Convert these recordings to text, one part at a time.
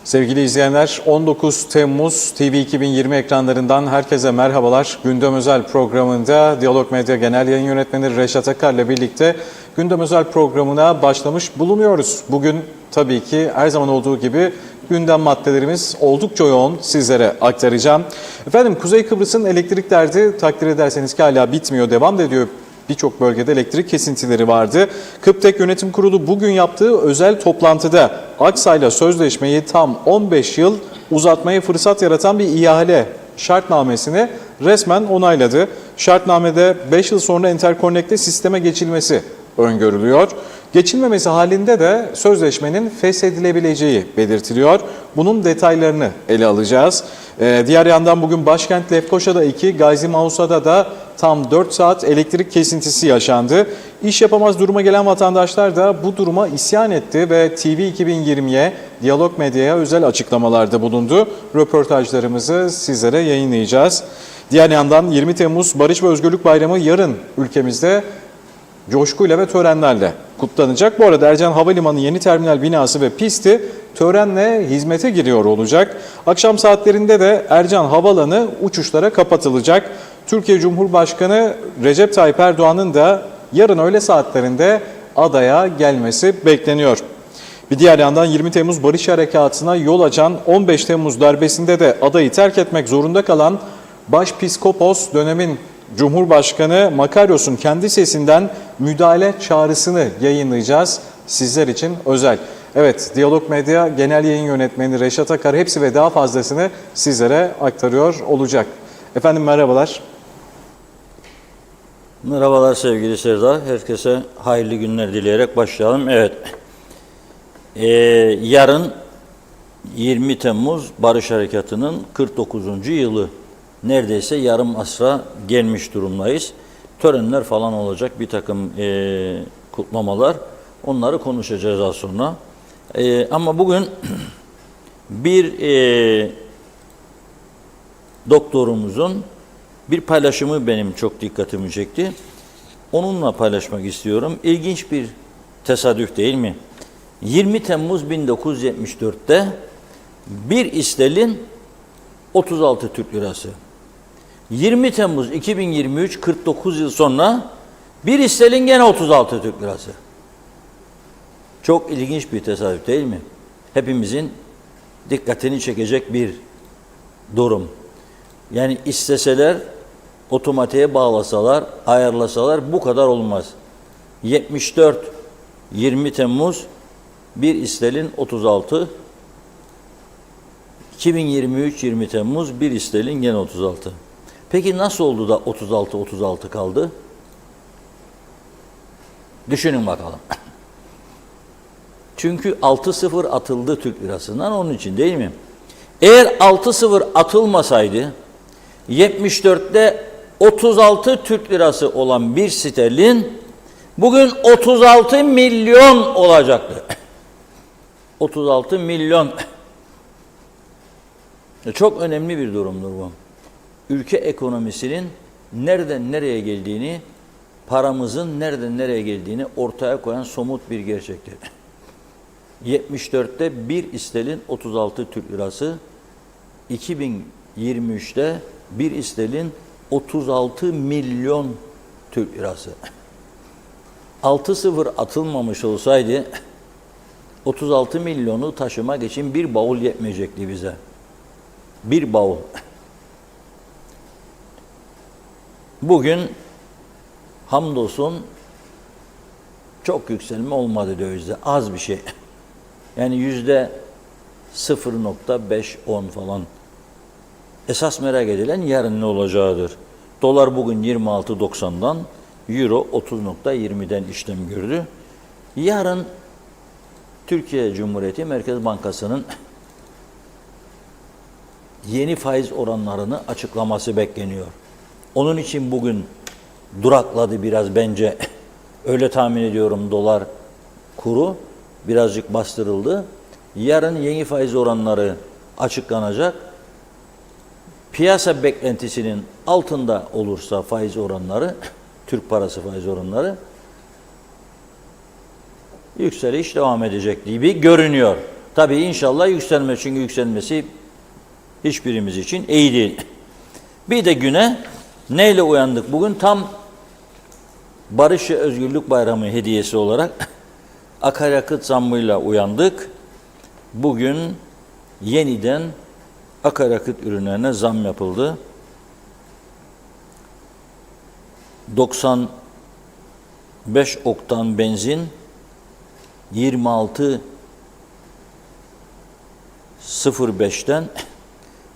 Sevgili izleyenler, 19 Temmuz TV 2020 ekranlarından herkese merhabalar. Gündem Özel programında Diyalog Medya Genel Yayın Yönetmeni Reşat Akar'la birlikte Gündem Özel programına başlamış bulunuyoruz. Bugün tabii ki her zaman olduğu gibi gündem maddelerimiz oldukça yoğun, sizlere aktaracağım. Efendim, Kuzey Kıbrıs'ın elektrik derdi takdir ederseniz ki hala bitmiyor, devam da ediyor. Birçok bölgede elektrik kesintileri vardı. Kıptek Yönetim Kurulu bugün yaptığı özel toplantıda Aksa'yla sözleşmeyi tam 15 yıl uzatmaya fırsat yaratan bir ihale şartnamesini resmen onayladı. Şartnamede 5 yıl sonra Interconnect'te sisteme geçilmesi öngörülüyor. Geçilmemesi halinde de sözleşmenin feshedilebileceği belirtiliyor. Bunun detaylarını ele alacağız. Diğer yandan bugün başkent Lefkoşa'da 2, Gazi Mausa'da da tam 4 saat elektrik kesintisi yaşandı. İş yapamaz duruma gelen vatandaşlar da bu duruma isyan etti ve TV 2020'ye, Diyalog Medya'ya özel açıklamalarda bulundu. Röportajlarımızı sizlere yayınlayacağız. Diğer yandan 20 Temmuz Barış ve Özgürlük Bayramı yarın ülkemizde coşkuyla ve törenlerle kutlanacak. Bu arada Ercan Havalimanı yeni terminal binası ve pisti törenle hizmete giriyor olacak. Akşam saatlerinde de Ercan Havalanı uçuşlara kapatılacak. Türkiye Cumhurbaşkanı Recep Tayyip Erdoğan'ın da yarın öğle saatlerinde adaya gelmesi bekleniyor. Bir diğer yandan 20 Temmuz Barış Harekatı'na yol açan 15 Temmuz darbesinde de adayı terk etmek zorunda kalan Başpiskopos dönemin Cumhurbaşkanı Makaryos'un kendi sesinden müdahale çağrısını yayınlayacağız sizler için özel. Evet, Diyalog Medya Genel Yayın Yönetmeni Reşat Akar hepsi ve daha fazlasını sizlere aktarıyor olacak. Efendim merhabalar. Merhabalar sevgili Serdar. Herkese hayırlı günler dileyerek başlayalım. Evet, yarın 20 Temmuz Barış Harekatı'nın 49. yılı. Neredeyse yarım asra gelmiş durumdayız. Törenler falan olacak, bir takım kutlamalar. Onları konuşacağız az sonra. Ama bugün bir doktorumuzun bir paylaşımı benim çok dikkatimi çekti. Onunla paylaşmak istiyorum. İlginç bir tesadüf değil mi? 20 Temmuz 1974'te bir istelin 36 Türk Lirası. 20 Temmuz 2023, 49 yıl sonra bir istelin gene 36 Türk Lirası. Çok ilginç bir tesadüf değil mi? Hepimizin dikkatini çekecek bir durum. Yani isteseler, otomatiğe bağlasalar, ayarlasalar bu kadar olmaz. 74, 20 Temmuz bir istelin 36, 2023 20 Temmuz bir istelin gene 36. Peki nasıl oldu da 36 kaldı? Düşünün bakalım. Çünkü 6-0 atıldı Türk lirasından, onun için değil mi? Eğer 6-0 atılmasaydı 74'te 36 Türk lirası olan bir sterlin bugün 36 milyon olacaktı. 36 milyon. Çok önemli bir durumdur bu. Ülke ekonomisinin nereden nereye geldiğini, paramızın nereden nereye geldiğini ortaya koyan somut bir gerçektir. 74'te bir istelin 36 Türk lirası, 2023'te bir istelin 36 milyon Türk lirası. 6-0 atılmamış olsaydı 36 milyonu taşımak için bir bavul yetmeyecekti bize. Bir bavul. Bugün hamdolsun çok yükselme olmadı dövizde. Az bir şey. Yani %0.5-10 falan. Esas merak edilen yarın ne olacağıdır. Dolar bugün 26.90'dan, Euro 30.20'den işlem gördü. Yarın Türkiye Cumhuriyeti Merkez Bankası'nın yeni faiz oranlarını açıklaması bekleniyor. Onun için bugün durakladı biraz bence. Öyle tahmin ediyorum, dolar kuru birazcık bastırıldı. Yarın yeni faiz oranları açıklanacak. Piyasa beklentisinin altında olursa faiz oranları, Türk parası faiz oranları, yükseliş devam edecek gibi görünüyor. Tabii inşallah yükselmez, çünkü yükselmesi hiçbirimiz için iyi değil. Bir de güne neyle uyandık? Bugün tam Barış ve Özgürlük Bayramı hediyesi olarak akaryakıt zammıyla uyandık. Bugün yeniden akaryakıt ürünlerine zam yapıldı. 95 oktan benzin 26.05'ten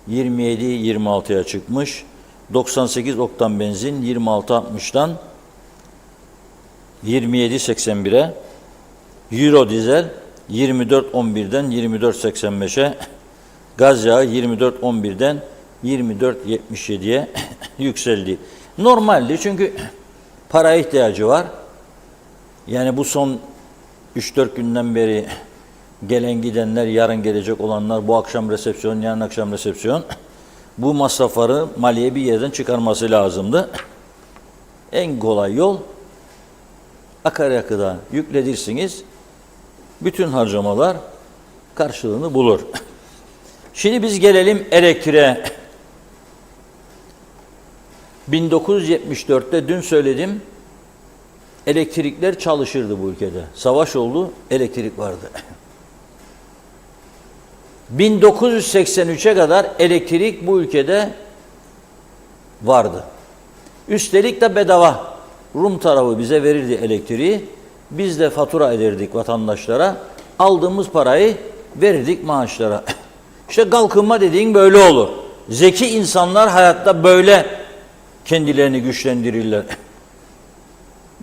27.26'ya çıkmış. 98 oktan benzin 26.60'dan 27.81'e, Euro dizel 24.11'den 24.85'e, gaz yağı 24.11'den 24.77'ye yükseldi. Normaldi, çünkü paraya ihtiyacı var. Yani bu son 3-4 günden beri gelen gidenler, yarın gelecek olanlar, bu akşam resepsiyon, yarın akşam resepsiyon, bu masrafları maliye bir yerden çıkarması lazımdı. En kolay yol, akaryakıda yükledirsiniz, bütün harcamalar karşılığını bulur. Şimdi biz gelelim elektriğe. 1974'te dün söyledim, elektrikler çalışırdı bu ülkede. Savaş oldu, elektrik vardı. 1983'e kadar elektrik bu ülkede vardı. Üstelik de bedava. Rum tarafı bize verirdi elektriği. Biz de fatura ederdik vatandaşlara. Aldığımız parayı verirdik maaşlara. İşte kalkınma dediğin böyle olur. Zeki insanlar hayatta böyle kendilerini güçlendirirler.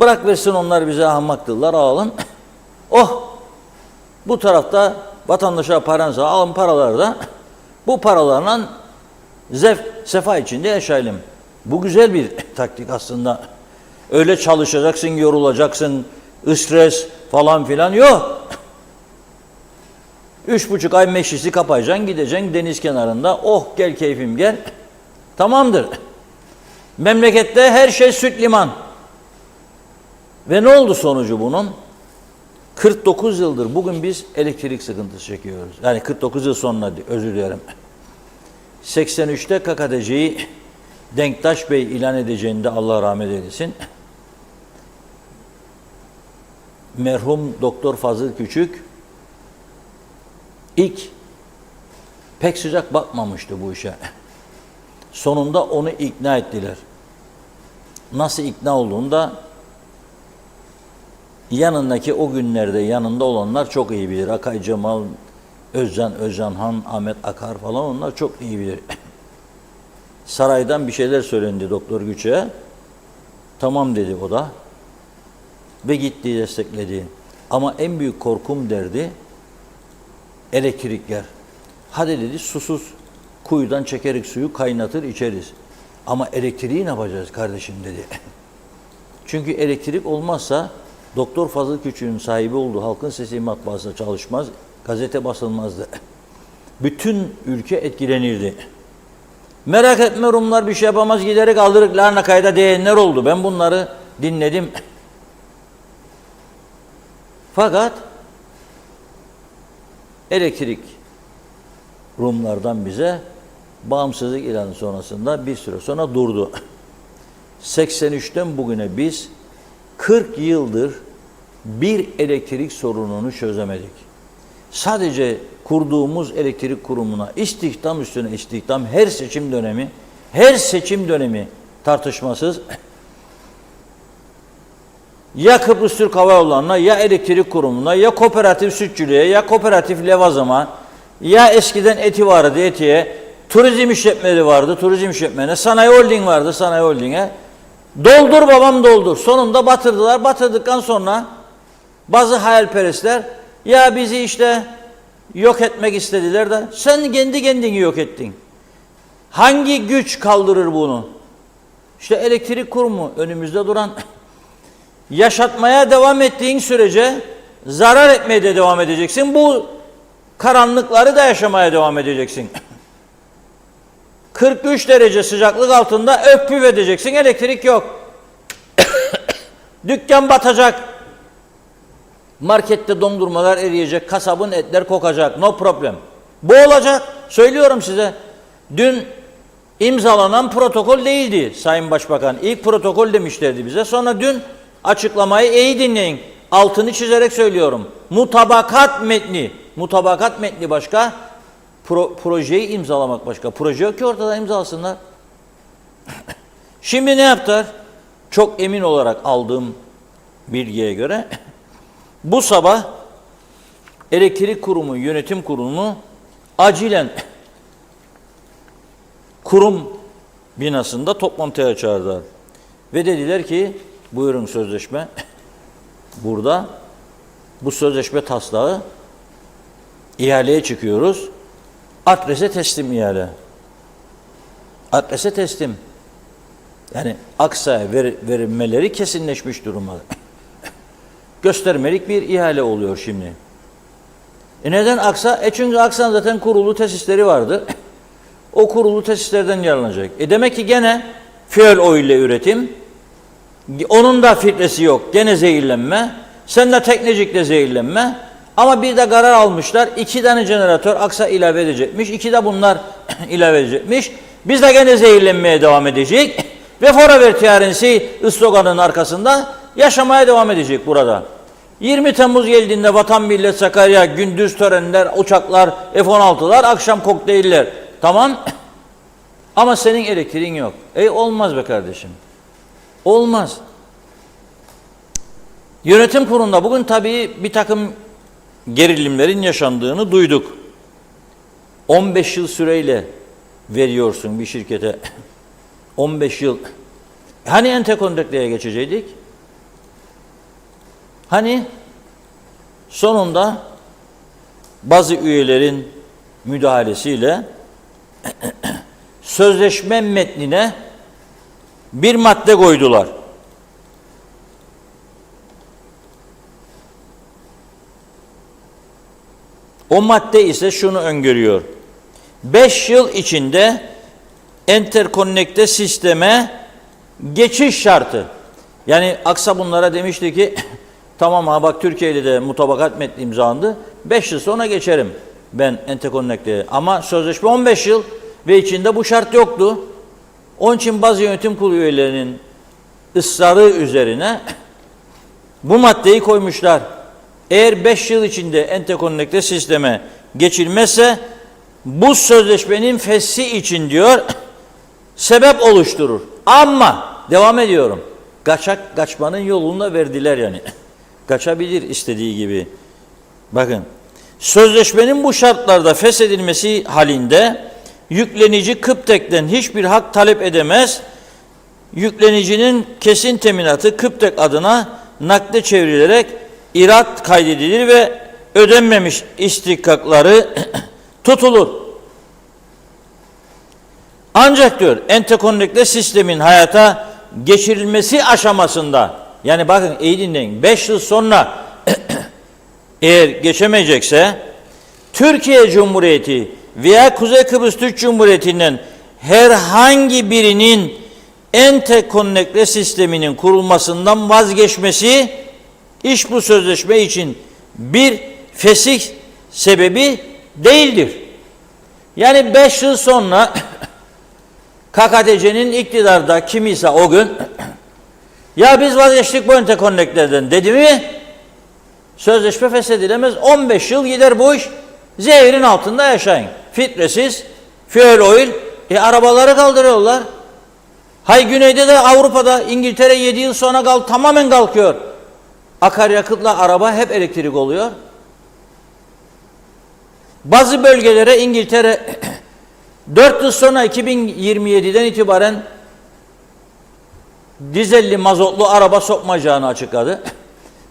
Bırak versin onlar bize ahmaktırlar, alalım. Oh! Bu tarafta vatandaşa paransa alın paraları da bu paralarla sefa içinde yaşayalım. Bu güzel bir taktik aslında. Öyle çalışacaksın, yorulacaksın, stres falan filan yok. 3,5 ay meclisi kapayacaksın, gideceksin deniz kenarında. Oh gel keyfim gel. Tamamdır. Memlekette her şey süt liman. Ve ne oldu sonucu bunun? 49 yıldır bugün biz elektrik sıkıntısı çekiyoruz. Yani 49 yıl sonra, özür dilerim. 83'te KKTC'yi Denktaş Bey ilan edeceğinde Allah rahmet eylesin. Merhum Doktor Fazıl Küçük ilk pek sıcak bakmamıştı bu işe. Sonunda onu ikna ettiler. Nasıl ikna olduğunu da yanındaki, o günlerde yanında olanlar çok iyi bilir. Akay Cemal, Özcan Han, Ahmet Akar falan, onlar çok iyi bilir. Saraydan bir şeyler söylendi Doktor Güç'e. Tamam dedi o da. Ve gitti destekledi. Ama en büyük korkum derdi elektrikler. Hadi dedi susuz kuyudan çekerek suyu kaynatır içeriz. Ama elektriği ne yapacağız kardeşim dedi. Çünkü elektrik olmazsa Doktor Fazıl Küçük'ün sahibi olduğu Halkın Sesi matbaası çalışmaz, gazete basılmazdı. Bütün ülke etkilenirdi. Merak etme Rumlar bir şey yapamaz, giderek aldırık larna kayda diyenler oldu. Ben bunları dinledim. Fakat elektrik Rumlardan bize bağımsızlık ilanı sonrasında bir süre sonra durdu. 83'ten bugüne biz 40 yıldır bir elektrik sorununu çözemedik. Sadece kurduğumuz elektrik kurumuna istihdam üstüne istihdam, her seçim dönemi tartışmasız ya Kıbrıs Türk Hava Yolları'na, ya elektrik kurumuna, ya kooperatif sütçülüğe, ya kooperatif levazıma, ya eskiden eti vardı etiye, turizm işletmeleri vardı, turizm işletmelerine, sanayi holding vardı, sanayi holdinge. Doldur babam doldur. Sonunda batırdılar. Batırdıktan sonra bazı hayalperestler ya bizi işte yok etmek istediler de sen kendi kendini yok ettin. Hangi güç kaldırır bunu? İşte elektrik kurumu önümüzde duran. Yaşatmaya devam ettiğin sürece zarar etmeye de devam edeceksin. Bu karanlıkları da yaşamaya devam edeceksin. 43 derece sıcaklık altında öpüp edeceksin. Elektrik yok. Dükkan batacak. Markette dondurmalar eriyecek, kasabın etler kokacak. No problem. Bu olacak. Söylüyorum size. Dün imzalanan protokol değildi Sayın Başbakan. İlk protokol demişlerdi bize. Sonra dün açıklamayı iyi dinleyin. Altını çizerek söylüyorum. Mutabakat metni. Mutabakat metni başka. Projeyi imzalamak başka. Proje yok ki ortada imzalasınlar. Şimdi ne yaptılar? Çok emin olarak aldığım bilgiye göre bu sabah Elektrik Kurumu Yönetim Kurulu'nu acilen kurum binasında toplantıya çağırdılar. Ve dediler ki buyurun sözleşme burada, bu sözleşme taslağı, ihaleye çıkıyoruz. Adrese teslim ihale. Adrese teslim. Yani Aksa'ya verilmeleri kesinleşmiş durumda. Göstermelik bir ihale oluyor şimdi. Neden Aksa? Çünkü Aksa'nın zaten kurulu tesisleri vardı. O kurulu tesislerden yararlanacak. Demek ki gene fuel oil ile üretim. Onun da filtresi yok. Gene zehirlenme. Sen de teknecikle zehirlenme. Ama bir de karar almışlar. 2 tane jeneratör Aksa ilave edecekmiş. 2 de bunlar ilave edecekmiş. Biz de gene zehirlenmeye devam edecek. Ve Forever TRNC sloganının arkasında yaşamaya devam edecek burada. 20 Temmuz geldiğinde Vatan Millet Sakarya, gündüz törenler, uçaklar, F-16'lar, akşam kokteyller. Tamam. Ama senin elektriğin yok. Olmaz be kardeşim. Olmaz. Yönetim kurulunda bugün tabii bir takım gerilimlerin yaşandığını duyduk. 15 yıl süreyle veriyorsun bir şirkete. 15 yıl. Hani enterkonnekteye geçecektik? Hani sonunda bazı üyelerin müdahalesiyle sözleşme metnine bir madde koydular. O madde ise şunu öngörüyor. 5 yıl içinde enterkonnekte sisteme geçiş şartı. Yani Aksa bunlara demişti ki tamam ha bak Türkiye'de de mutabakat metni imzalandı. 5 yıl sonra geçerim ben enterkonnekte. Ama sözleşme 15 yıl ve içinde bu şart yoktu. Onun için bazı yönetim kurulu üyelerinin ısrarı üzerine bu maddeyi koymuşlar. Eğer 5 yıl içinde enterkonnekte sisteme geçilmezse bu sözleşmenin fesli için diyor sebep oluşturur. Ama devam ediyorum. Kaçmanın yolunu da verdiler yani. Kaçabilir istediği gibi. Bakın. Sözleşmenin bu şartlarda feshedilmesi halinde yüklenici Kıptek'ten hiçbir hak talep edemez. Yüklenicinin kesin teminatı Kıptek adına nakde çevrilerek irat kaydedilir ve ödenmemiş istihkakları tutulur. Ancak diyor enterkonnekte sistemin hayata geçirilmesi aşamasında, yani bakın iyi dinleyin, 5 yıl sonra eğer geçemeyecekse Türkiye Cumhuriyeti veya Kuzey Kıbrıs Türk Cumhuriyeti'nden herhangi birinin enterkonnekte sisteminin kurulmasından vazgeçmesi iş bu sözleşme için bir fesih sebebi değildir. Yani 5 yıl sonra KKTC'nin iktidarda kimiyse o gün ya biz vazgeçtik bu enterkonneklerden dedi mi sözleşme feshedilemez. 15 yıl gider bu iş. Zehirin altında yaşayın. Filtresiz, fuel oil, arabaları kaldırıyorlar. Hay güneyde de Avrupa'da İngiltere 7 yıl sonra tamamen kalkıyor. Akaryakıtla araba hep elektrik oluyor. Bazı bölgelere İngiltere 4 yıl sonra 2027'den itibaren dizelli mazotlu araba sokmayacağını açıkladı.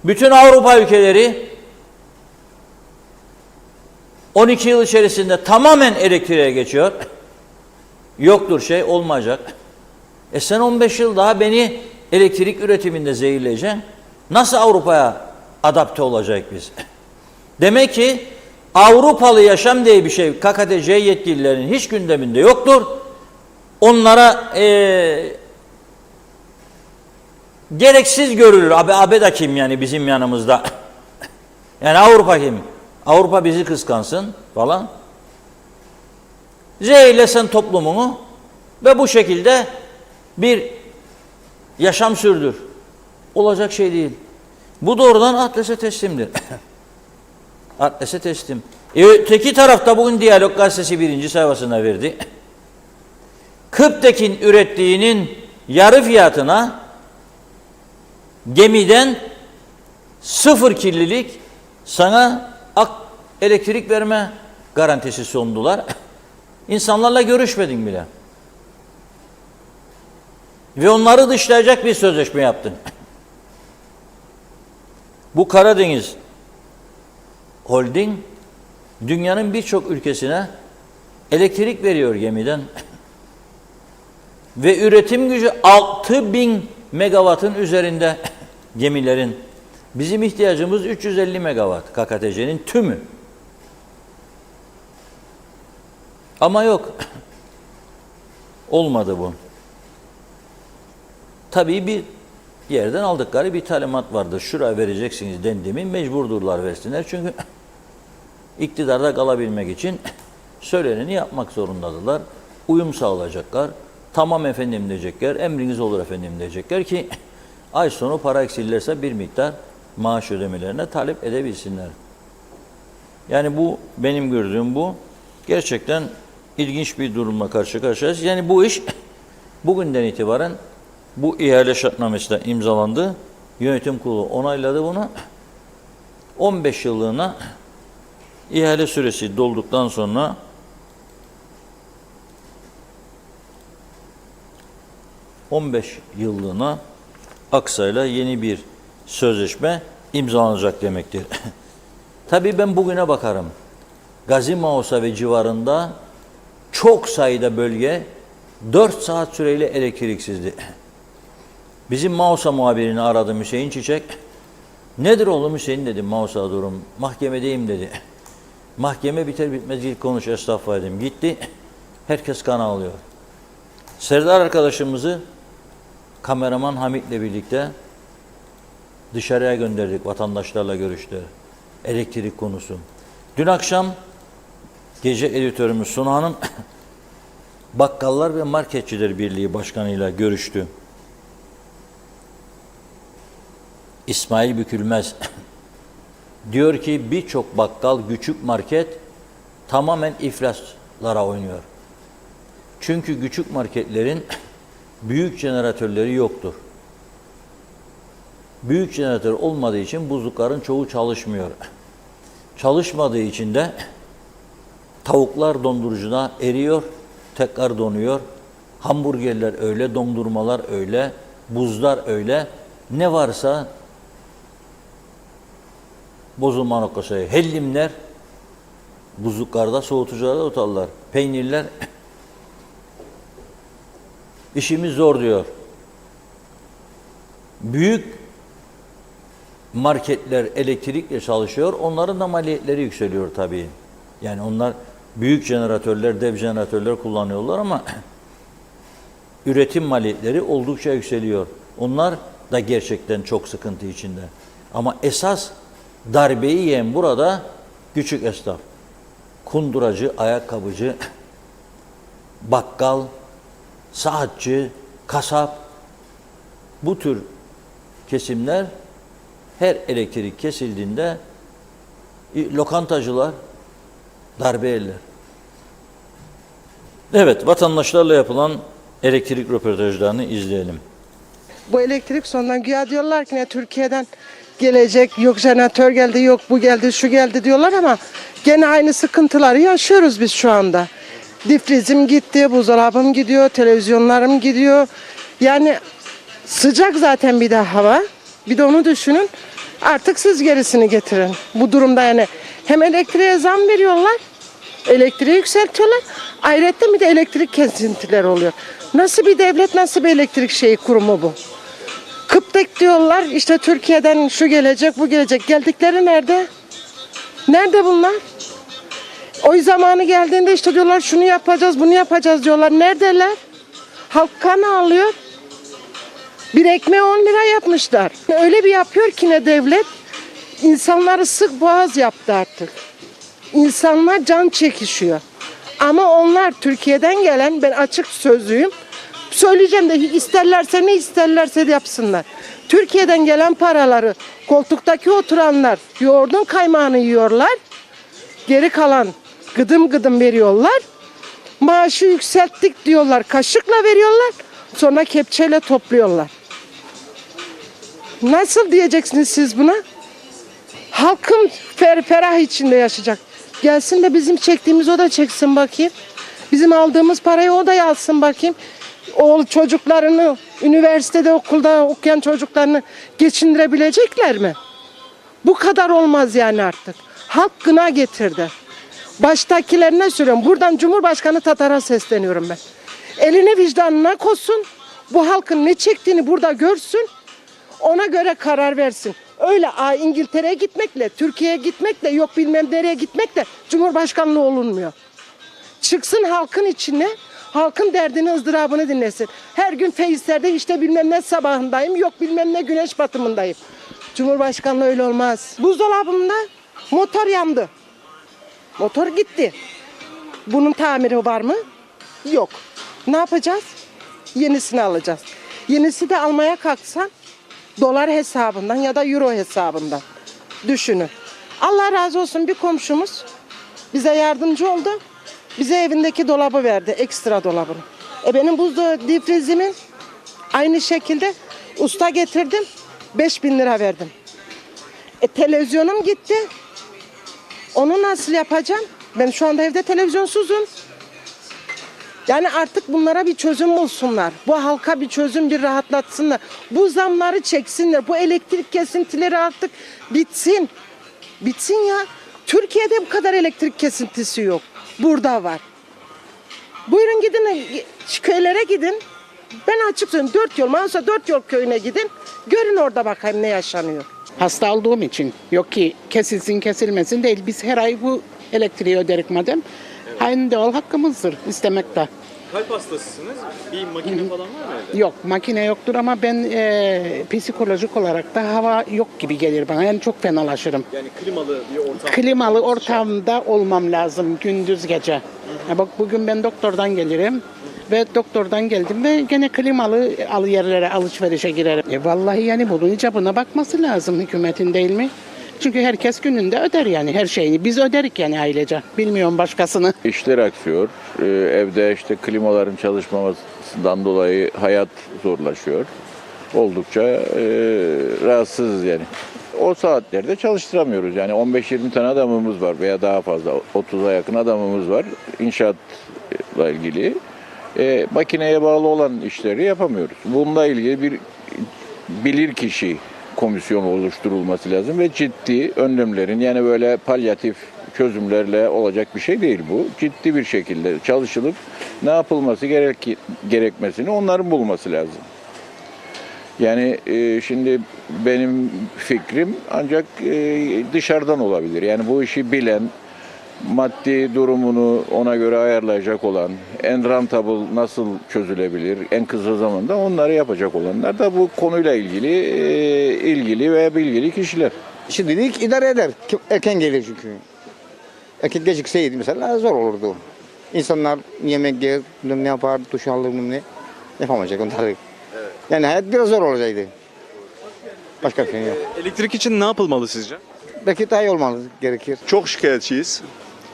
Bütün Avrupa ülkeleri 12 yıl içerisinde tamamen elektriğe geçiyor. Yoktur şey olmayacak. Sen 15 yıl daha beni elektrik üretiminde zehirleyeceksin. Nasıl Avrupa'ya adapte olacak biz? Demek ki Avrupalı yaşam diye bir şey KKTC yetkililerinin hiç gündeminde yoktur. Onlara gereksiz görülür. Abi da kim yani bizim yanımızda? Yani Avrupa kim? Avrupa bizi kıskansın falan. Zeylesen toplumunu ve bu şekilde bir yaşam sürdür. Olacak şey değil. Bu doğrudan Atlas'e teslimdir. Atlas'e teslim. Öteki tarafta bugün Diyalog Gazetesi 1. sayfasına verdi. Kıptek'in ürettiğinin yarı fiyatına gemiden 0 kirlilik sana elektrik verme garantisi sundular. İnsanlarla görüşmedin bile. Ve onları dışlayacak bir sözleşme yaptın. Bu Karadeniz Holding dünyanın birçok ülkesine elektrik veriyor gemiden. Ve üretim gücü 6000 megawattın üzerinde gemilerin. Bizim ihtiyacımız 350 megawatt KKTC'nin tümü. Ama yok. Olmadı bu. Tabii bir yerden aldıkları bir talimat vardır. Şuraya vereceksiniz dendi mi mecburdurlar versinler. Çünkü iktidarda kalabilmek için söyleneni yapmak zorundadırlar. Uyum sağlayacaklar. Tamam efendim diyecekler. Emriniz olur efendim diyecekler ki ay sonu para eksilirse bir miktar maaş ödemelerine talep edebilsinler. Yani bu benim gördüğüm bu. Gerçekten ilginç bir durumla karşı karşıyayız. Yani bu iş bugünden itibaren bu ihale şartnamesi de imzalandı. Yönetim kurulu onayladı bunu. 15 yıllığına ihale süresi dolduktan sonra 15 yıllığına Aksa'yla yeni bir sözleşme imzalanacak demektir. Tabii ben bugüne bakarım. Gazi Mausa ve civarında çok sayıda bölge 4 saat süreyle elektriksizdi. Bizim Mausa muhabirini aradım Hüseyin Çiçek. Nedir oğlum Hüseyin dedim Mausa durum. Mahkemedeyim dedi. Mahkeme biter bitmez ilk konuş estağfurullah dedim. Gitti. Herkes kan ağlıyor. Serdar arkadaşımızı kameraman Hamit'le birlikte dışarıya gönderdik. Vatandaşlarla görüştü. Elektrik konusu. Dün akşam gece editörümüz Suna Hanım Bakkallar ve Marketçiler Birliği Başkanı'yla görüştü. İsmail Bükülmez diyor ki birçok bakkal, küçük market tamamen iflaslara oynuyor. Çünkü küçük marketlerin büyük jeneratörleri yoktur. Büyük jeneratör olmadığı için buzlukların çoğu çalışmıyor. Çalışmadığı için de tavuklar dondurucuda eriyor, tekrar donuyor. Hamburgerler öyle, dondurmalar öyle, buzlar öyle. Ne varsa bozulma noktası. Hellimler buzluklarda, soğutucularda tutarlar. Peynirler işimiz zor diyor. Büyük marketler elektrikle çalışıyor. Onların da maliyetleri yükseliyor tabii. Yani onlar büyük jeneratörler, dev jeneratörler kullanıyorlar ama üretim maliyetleri oldukça yükseliyor. Onlar da gerçekten çok sıkıntı içinde. Ama esas darbeyi yiyen burada küçük esnaf. Kunduracı, ayakkabıcı, bakkal, saatçi, kasap, bu tür kesimler her elektrik kesildiğinde lokantacılar darbe yerler. Evet, vatandaşlarla yapılan elektrik röportajlarını izleyelim. Bu elektrik sonundan güya diyorlar ki ne Türkiye'den gelecek, yok jeneratör geldi, yok bu geldi, şu geldi diyorlar ama gene aynı sıkıntıları yaşıyoruz biz şu anda. Difrizim gitti, buzdolabım gidiyor, televizyonlarım gidiyor. Yani sıcak zaten bir de hava. Bir de onu düşünün. Artık siz gerisini getirin. Bu durumda yani hem elektriğe zam veriyorlar, elektriği yükseltiyorlar. Ayrıca bir de elektrik kesintileri oluyor. Nasıl bir devlet, nasıl bir elektrik kurumu bu? Kıptek diyorlar işte Türkiye'den şu gelecek, bu gelecek. Geldikleri nerede? Nerede bunlar? Oy zamanı geldiğinde işte diyorlar şunu yapacağız, bunu yapacağız diyorlar. Neredeler? Halk kan ağlıyor. Bir ekmeği 10 lira yapmışlar. Öyle bir yapıyor ki ne devlet. İnsanları sık boğaz yaptı artık. İnsanlar can çekişiyor. Ama onlar Türkiye'den gelen, ben açık sözlüyüm. Söyleyeceğim de isterlerse ne isterlerse de yapsınlar. Türkiye'den gelen paraları koltuktaki oturanlar yoğurdun kaymağını yiyorlar. Geri kalan gıdım gıdım veriyorlar. Maaşı yükselttik diyorlar, kaşıkla veriyorlar. Sonra kepçeyle topluyorlar. Nasıl diyeceksiniz siz buna? Halkım ferah içinde yaşayacak. Gelsin de bizim çektiğimiz o da çeksin bakayım. Bizim aldığımız parayı o da alsın bakayım. O çocuklarını, üniversitede okulda okuyan çocuklarını geçindirebilecekler mi? Bu kadar olmaz yani artık. Halk gına getirdi. Baştakilerine söylüyorum. Buradan Cumhurbaşkanı Tatar'a sesleniyorum ben. Elini vicdanına koysun. Bu halkın ne çektiğini burada görsün. Ona göre karar versin. Öyle İngiltere'ye gitmekle, Türkiye'ye gitmekle, yok bilmem nereye gitmekle Cumhurbaşkanlığı olunmuyor. Çıksın halkın içine, halkın derdini, ızdırabını dinlesin. Her gün Face'lerde işte bilmem ne sabahındayım, yok bilmem ne güneş batımındayım. Cumhurbaşkanlığı öyle olmaz. Buzdolabımda motor yandı. Motor gitti. Bunun tamiri var mı? Yok. Ne yapacağız? Yenisini alacağız. Yenisi de almaya kalksan dolar hesabından ya da euro hesabından. Düşünün. Allah razı olsun bir komşumuz bize yardımcı oldu. Bize evindeki dolabı verdi, ekstra dolabını. Benim buzdolabı difrizimin aynı şekilde usta getirdim, 5.000 lira verdim. Televizyonum gitti. Onu nasıl yapacağım? Ben şu anda evde televizyonsuzum. Yani artık bunlara bir çözüm bulsunlar. Bu halka bir çözüm, bir rahatlatsınlar. Bu zamları çeksinler. Bu elektrik kesintileri artık bitsin. Bitsin ya. Türkiye'de bu kadar elektrik kesintisi yok. Burada var. Buyurun gidin köylere gidin. Ben açık söyleyeyim 4 yol, Manisa 4 yol köyüne gidin. Görün orada bakayım ne yaşanıyor. Hasta olduğum için yok ki kesilsin kesilmesin değil. Biz her ay bu elektriği öderik madem. Evet. Aynı doğal hakkımızdır istemek de. Kalp hastasısınız. Bir makine falan var mı evde? Yok makine yoktur ama ben psikolojik olarak da hava yok gibi gelir bana. Yani çok fenalaşırım. Yani klimalı bir ortam. Klimalı ortamda olmam lazım gündüz gece. Ya bak bugün ben doktordan gelirim. Ve doktordan geldim ve gene klimalı yerlere alışverişe girerim. Vallahi yani bunun icabına bakması lazım hükümetin değil mi? Çünkü herkes gününde öder yani her şeyini. Biz öderik yani ailece. Bilmiyorum başkasını. İşler aksıyor. Evde işte klimaların çalışmamasından dolayı hayat zorlaşıyor. Oldukça rahatsızız yani. O saatlerde çalıştıramıyoruz. Yani 15-20 tane adamımız var veya daha fazla 30'a yakın adamımız var inşaatla ilgili. Makineye bağlı olan işleri yapamıyoruz. Bununla ilgili bir bilirkişi komisyon oluşturulması lazım ve ciddi önlemlerin yani böyle palyatif çözümlerle olacak bir şey değil bu. Ciddi bir şekilde çalışılıp ne yapılması gerekmesini onların bulması lazım. Yani şimdi benim fikrim ancak dışarıdan olabilir. Yani bu işi bilen, maddi durumunu ona göre ayarlayacak olan, en rentable nasıl çözülebilir, en kısa zamanda onları yapacak olanlar da bu konuyla ilgili ve bilgili kişiler. Şimdilik idare eder. Erken gelir çünkü. Erken gecikseydi mesela zor olurdu. İnsanlar yemek yer, ne yapar, duş alır, ne yapamayacak onları. Evet. Yani hayat biraz zor olacaktı. Başka bir şey yok. Elektrik için ne yapılmalı sizce? Belki daha iyi olmalı gerekir. Çok şikayetçiyiz.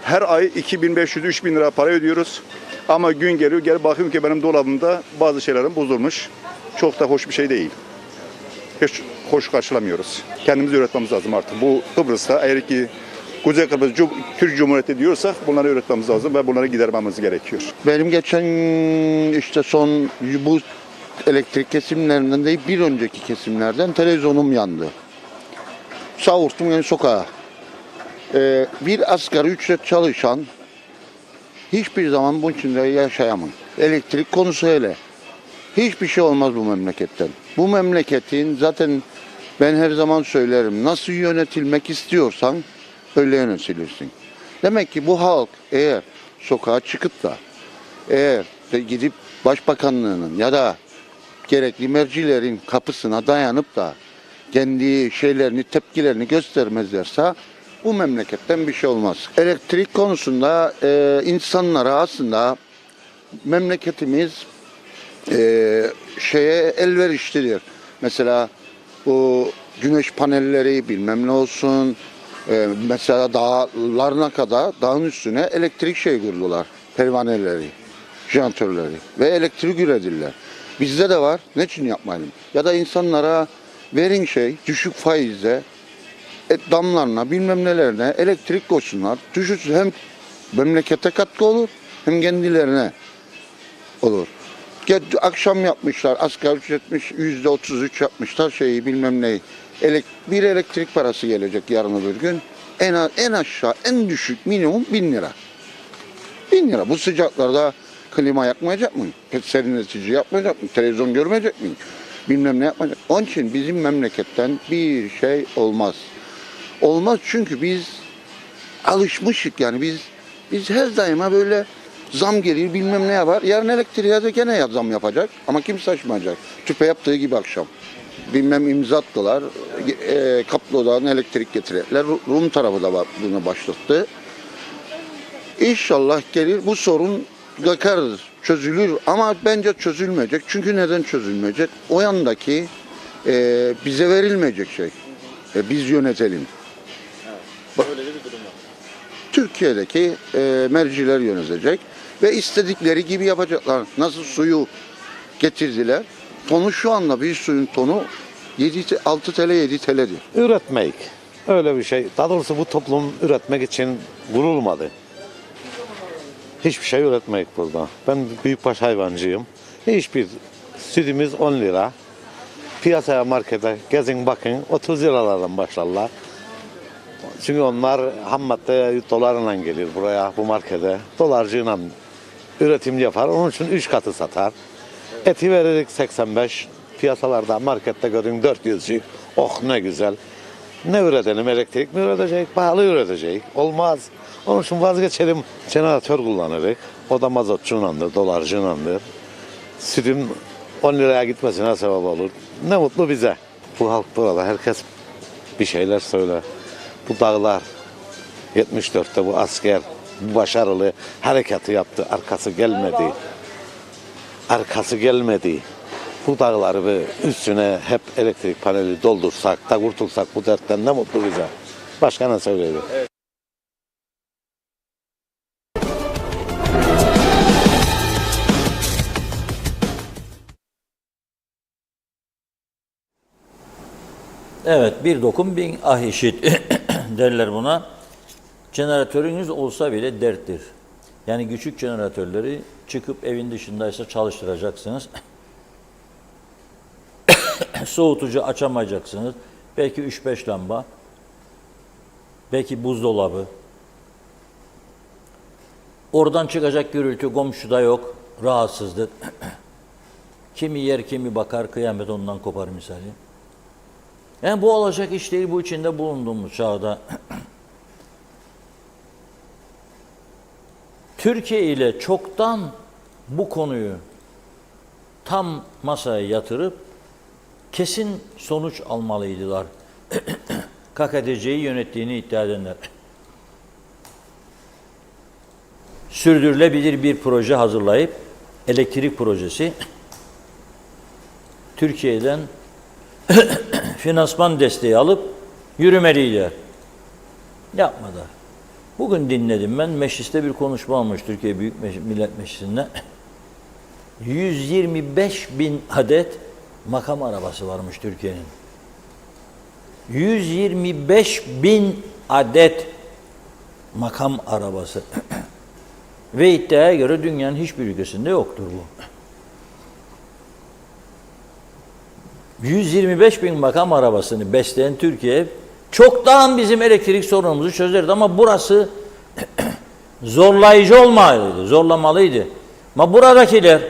Her ay 2500-3000 lira para ödüyoruz. Ama gün geliyor, gel bakıyorum ki benim dolabımda bazı şeylerim bozulmuş. Çok da hoş bir şey değil. Hiç hoş karşılamıyoruz. Kendimiz üretmemiz lazım artık. Bu Kıbrıs'ta eğer ki Kuzey Kıbrıs Türk Cumhuriyeti diyorsak bunları üretmemiz lazım ve bunları gidermemiz gerekiyor. Benim geçen işte son bu elektrik kesimlerinden değil bir önceki kesimlerden televizyonum yandı. Savurttum yani sokağa. Bir asgari ücret çalışan hiçbir zaman bunun içinde yaşayamaz. Elektrik konusu hele. Hiçbir şey olmaz bu memleketten. Bu memleketin zaten ben her zaman söylerim nasıl yönetilmek istiyorsan öyle yönetilirsin. Demek ki bu halk eğer sokağa çıkıp da eğer de gidip başbakanlığının ya da gerekli mercilerin kapısına dayanıp da kendi şeylerini, tepkilerini göstermezlerse bu memleketten bir şey olmaz. Elektrik konusunda insanlara aslında memleketimiz şeye elverişlidir. Mesela bu güneş panelleri bilmem ne olsun, mesela dağlarına kadar dağın üstüne elektrik kurdular. Pervaneleri, jeneratörleri ve elektrik üretirler. Bizde de var. Ne için yapmayalım? Ya da insanlara verin düşük faizle damlarına bilmem nelerine elektrik koysunlar. Düşük hem memlekete katkı olur hem kendilerine olur. Akşam yapmışlar, asgari ücretmiş %33 yapmışlar bilmem neyi. Bir elektrik parası gelecek yarın öbür gün. En aşağı, en düşük minimum 1000 lira. 1000 lira. Bu sıcaklarda klima yakmayacak mı? Serinletici yapmayacak mı? Televizyon görmeyecek mi? Bilmem ne yapmayacak. Onun için bizim memleketten bir şey olmaz. Olmaz çünkü biz alışmışık yani biz her daima böyle zam gelir bilmem ne yapar. Yarın elektriğe de gene zam yapacak ama kimse açmayacak. Tüpe yaptığı gibi akşam. Bilmem imza attılar. Kaplıoğlu'dan elektrik getirirler. Rum tarafı da bunu başlattı. İnşallah gelir bu sorun bakarız, çözülür ama bence çözülmeyecek. Çünkü neden çözülmeyecek? O yandaki bize verilmeyecek biz yönetelim. Böyle bir durum var. Türkiye'deki merciler yönetecek ve istedikleri gibi yapacaklar. Nasıl suyu getirdiler? Tonu şu anda bir suyun tonu 6 TL 7 TL'dir. Üretmek. Öyle bir şey. Daha doğrusu bu toplum üretmek için kurulmadı. Hiçbir şey üretmek burada. Ben büyükbaş hayvancıyım. Hiçbir sütümüz 10 lira. Piyasaya, markete gezin bakın 30 liralardan başlarlar. Çünkü onlar ham madde dolarla gelir buraya bu markete. Dolarcıyla üretim yapar. Onun için 3 katı satar. Eti veririk 85. Piyasalarda markette görün 400'cük. Oh ne güzel. Ne üretelim? Elektrik mi üretecek? Pahalı üretecek. Olmaz. Onun için vazgeçelim. Jeneratör kullanırız. O da mazotçunandır, dolarcınandır. Sütün 10 liraya gitmesine sebep olur. Ne mutlu bize. Bu halk burada herkes bir şeyler söyler. Bu dağlar 74'te bu asker bu başarılı harekatı yaptı. Arkası gelmedi. Arkası gelmedi. Bu dağları ve üstüne hep elektrik paneli doldursak da kurtulsak bu dertten ne mutlu bize. Başka ne söyledi? Evet. Evet, bir dokun bin ah işit derler buna. Jeneratörünüz olsa bile derttir. Yani küçük jeneratörleri çıkıp evin dışındaysa çalıştıracaksınız. Soğutucu açamayacaksınız. Belki 3-5 lamba. Belki buzdolabı. Oradan çıkacak gürültü komşuda yok. Rahatsızdır. Kimi yer kimi bakar, kıyamet ondan kopar misali. Yani bu olacak iş değil, bu içinde bulunduğumuz çağda. Türkiye ile çoktan bu konuyu tam masaya yatırıp kesin sonuç almalıydılar. KKTC'yi yönettiğini iddia edenler. Sürdürülebilir bir proje hazırlayıp elektrik projesi Türkiye'den finansman desteği alıp yürümeliydiler. Yapmadılar. Bugün dinledim ben, mecliste bir konuşma olmuş Türkiye Büyük Millet Meclisi'nde. 125 bin adet makam arabası varmış Türkiye'nin. 125 bin adet makam arabası. Ve iddiaya göre dünyanın hiçbir ülkesinde yoktur bu. 125 bin makam arabasını besleyen Türkiye çoktan bizim elektrik sorunumuzu çözerdi ama burası zorlayıcı olmalıydı, zorlamalıydı. Ama buradakiler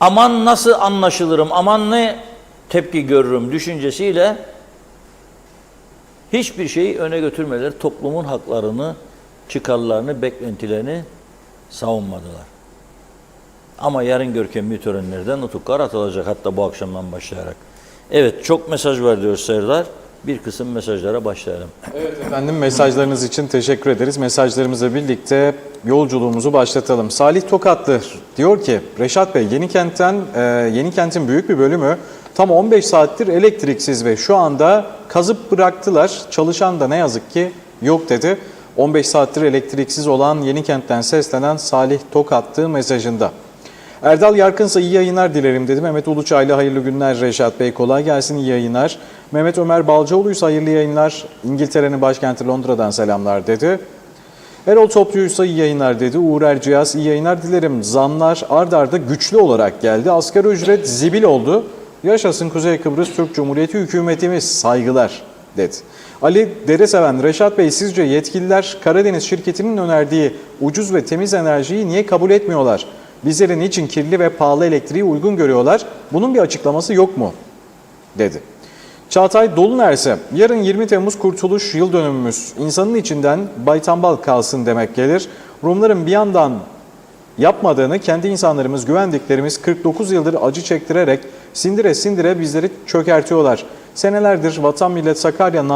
aman nasıl anlaşılırım, aman ne tepki görürüm düşüncesiyle hiçbir şeyi öne götürmeler, toplumun haklarını, çıkarlarını, beklentilerini savunmadılar. Ama yarın görkemli törenlerden nutuklar atılacak hatta bu akşamdan başlayarak. Evet, çok mesaj var diyor Serdar. bir kısım mesajlara başlayalım. Evet efendim, mesajlarınız için teşekkür ederiz. Mesajlarımızla birlikte yolculuğumuzu başlatalım. Salih Tokatlı diyor ki, Reşat Bey, Yenikent'in büyük bir bölümü tam 15 saattir elektriksiz ve şu anda kazıp bıraktılar. Çalışan da ne yazık ki yok dedi. 15 saattir elektriksiz olan Yenikent'ten seslenen Salih Tokatlı mesajında. Erdal Yarkınsa iyi yayınlar dilerim dedi. Mehmet Uluçaylı hayırlı günler Reşat Bey, kolay gelsin, iyi yayınlar. Mehmet Ömer Balcıoğlu'ysa hayırlı yayınlar, İngiltere'nin başkenti Londra'dan selamlar dedi. Erol Toplu'ysa iyi yayınlar dedi. Uğur Erciyaz iyi yayınlar dilerim. Zamlar ard arda güçlü olarak geldi. Asgari ücret zibil oldu. Yaşasın Kuzey Kıbrıs Türk Cumhuriyeti hükümetimiz, saygılar dedi. Ali Dereseven, Reşat Bey, sizce yetkililer Karadeniz şirketinin önerdiği ucuz ve temiz enerjiyi niye kabul etmiyorlar? Bizlerin niçin kirli ve pahalı elektriği uygun görüyorlar? Bunun bir açıklaması yok mu? Dedi. Çağatay Doluner ise yarın 20 Temmuz Kurtuluş Yıl Dönümümüz. İnsanın içinden baytambal kalsın demek gelir. Rumların bir yandan yapmadığını kendi insanlarımız, güvendiklerimiz 49 yıldır acı çektirerek sindire sindire bizleri çökertiyorlar. Senelerdir vatan millet Sakarya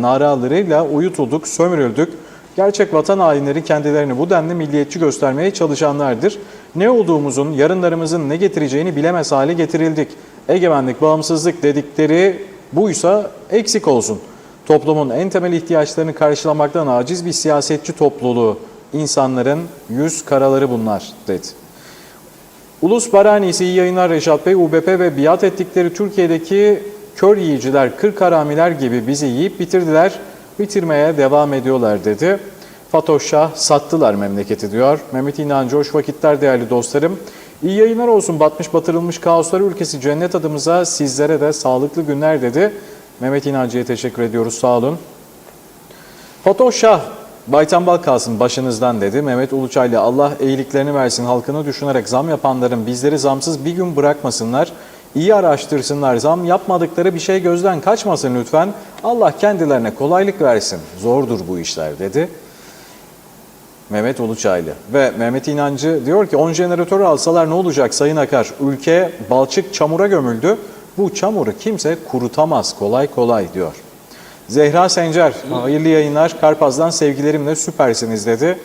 naralarıyla uyutulduk, sömürüldük. Gerçek vatan hainleri kendilerini bu denli milliyetçi göstermeye çalışanlardır. Ne olduğumuzun, yarınlarımızın ne getireceğini bilemez hale getirildik. Egemenlik, bağımsızlık dedikleri buysa eksik olsun. Toplumun en temel ihtiyaçlarını karşılamaktan aciz bir siyasetçi topluluğu. İnsanların yüz karaları bunlar dedi. Ulus Baranisi iyi yayınlar Reşat Bey. UBP ve biat ettikleri Türkiye'deki kör yiyiciler, kırk haramiler gibi bizi yiyip bitirdiler, bitirmeye devam ediyorlar dedi. Fatoş Şah sattılar memleketi diyor. Mehmet İnancı, hoş vakitler değerli dostlarım. İyi yayınlar olsun, batmış batırılmış kaoslar ülkesi cennet adımıza, sizlere de sağlıklı günler dedi. Mehmet İnancı'ya teşekkür ediyoruz, sağ olun. Fatoş Şah, baytambal kalsın başınızdan dedi. Mehmet Uluçaylı, Allah iyiliklerini versin, halkını düşünerek zam yapanların bizleri zamsız bir gün bırakmasınlar. İyi araştırsınlar, zam yapmadıkları bir şey gözden kaçmasın lütfen. Allah kendilerine kolaylık versin, zordur bu işler dedi. Mehmet Uluçaylı ve Mehmet İnancı diyor ki 10 jeneratör alsalar ne olacak Sayın Akar? Ülke balçık çamura gömüldü. Bu çamuru kimse kurutamaz kolay kolay diyor. Zehra Sencer, hayırlı yayınlar, Karpaz'dan sevgilerimle süpersiniz dedi.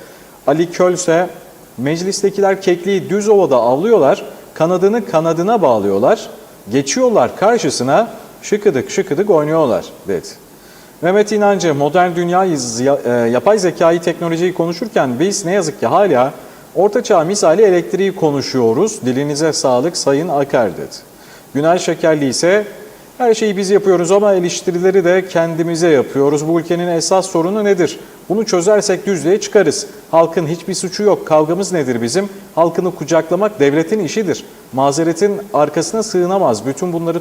Ali Köl ise meclistekiler kekliği düz ovada avlıyorlar, kanadını kanadına bağlıyorlar, geçiyorlar karşısına şıkıdık şıkıdık oynuyorlar dedi. Mehmet İnancı, modern dünyayı, yapay zekayı, teknolojiyi konuşurken biz ne yazık ki hala ortaçağ misali elektriği konuşuyoruz. Dilinize sağlık Sayın Akar dedi. Günay Şekerli ise her şeyi biz yapıyoruz ama eleştirileri de kendimize yapıyoruz. Bu ülkenin esas sorunu nedir? Bunu çözersek düzlüğe çıkarız. Halkın hiçbir suçu yok. Kavgamız nedir bizim? Halkını kucaklamak devletin işidir. Mazeretin arkasına sığınamaz. Bütün bunları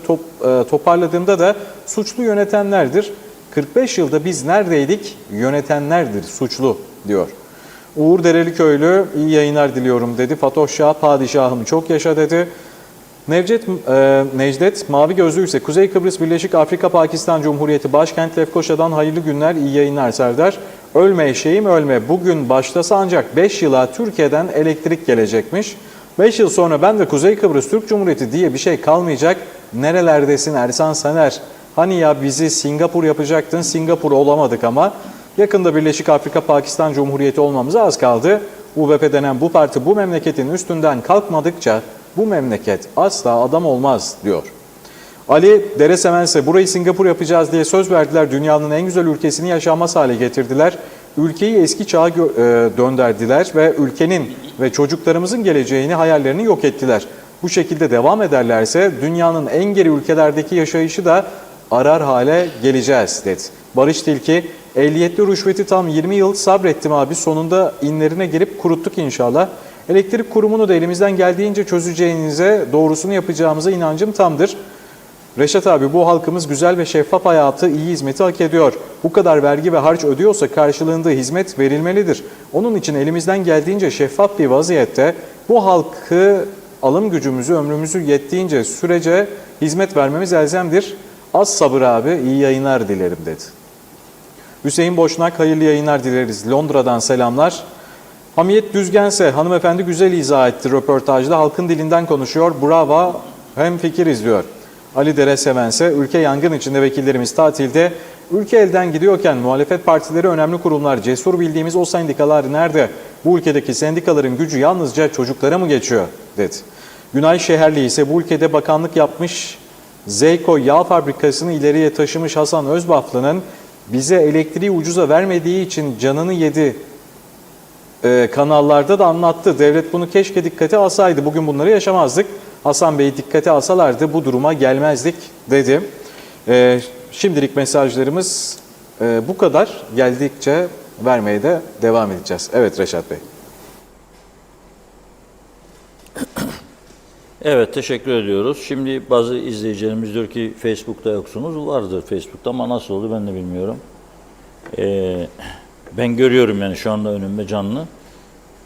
toparladığımda da suçlu yönetenlerdir. 45 yılda biz neredeydik? Yönetenlerdir suçlu diyor. Uğur Dereliköylü iyi yayınlar diliyorum dedi. Fatoş Şah, padişahım çok yaşa dedi. Necdet Mavi Gözlü ise Kuzey Kıbrıs Birleşik Afrika Pakistan Cumhuriyeti Başkent Lefkoşa'dan hayırlı günler, iyi yayınlar Serdar. Ölme şeyim ölme, bugün başlasa ancak 5 yıla Türkiye'den elektrik gelecekmiş. 5 yıl sonra ben de Kuzey Kıbrıs Türk Cumhuriyeti diye bir şey kalmayacak. Nerelerdesin Ersan Saner? Hani ya bizi Singapur yapacaktın, Singapur olamadık ama yakında Birleşik Afrika Pakistan Cumhuriyeti olmamıza az kaldı. UBP denen bu parti bu memleketin üstünden kalkmadıkça bu memleket asla adam olmaz diyor. Ali Deresemen ise burayı Singapur yapacağız diye söz verdiler. Dünyanın en güzel ülkesini yaşanmaz hale getirdiler. Ülkeyi eski çağa döndürdüler ve ülkenin ve çocuklarımızın geleceğini, hayallerini yok ettiler. Bu şekilde devam ederlerse dünyanın en geri ülkelerdeki yaşayışı da arar hale geleceğiz dedi. Barış Tilki, ehliyetli rüşveti tam 20 yıl sabrettim abi, sonunda inlerine girip kuruttuk inşallah. Elektrik kurumunu da elimizden geldiğince çözeceğinize, doğrusunu yapacağımıza inancım tamdır. Reşat abi, bu halkımız güzel ve şeffaf hayatı, iyi hizmeti hak ediyor. Bu kadar vergi ve harç ödüyorsa karşılığında hizmet verilmelidir. Onun için elimizden geldiğince şeffaf bir vaziyette bu halkı, alım gücümüzü, ömrümüzü yettiğince sürece hizmet vermemiz elzemdir. Az sabır abi, iyi yayınlar dilerim dedi. Hüseyin Boşnak, hayırlı yayınlar dileriz. Londra'dan selamlar. Hamiyet Düzgense, hanımefendi güzel izah etti röportajda. Halkın dilinden konuşuyor. Bravo, hemfikiriz diyor. Ali Dereseven ise ülke yangın içinde, vekillerimiz tatilde. Ülke elden gidiyorken muhalefet partileri, önemli kurumlar, cesur bildiğimiz o sendikalar nerede? Bu ülkedeki sendikaların gücü yalnızca çocuklara mı geçiyor, dedi. Günay Şeherli ise bu ülkede bakanlık yapmış, Zeyko yağ fabrikasını ileriye taşımış Hasan Özbaflı'nın bize elektriği ucuza vermediği için canını yedi kanallarda da anlattı. Devlet bunu keşke dikkate alsaydı, bugün bunları yaşamazdık. Hasan Bey'i dikkate alsalardı bu duruma gelmezdik, dedi. Şimdilik mesajlarımız bu kadar. Geldikçe vermeye de devam edeceğiz. Evet Reşat Bey. Evet, teşekkür ediyoruz. Şimdi bazı izleyicilerimiz diyor ki Facebook'ta yoksunuz. Vardır Facebook'ta ama nasıl oldu ben de bilmiyorum. Ben görüyorum yani şu anda önümde canlı.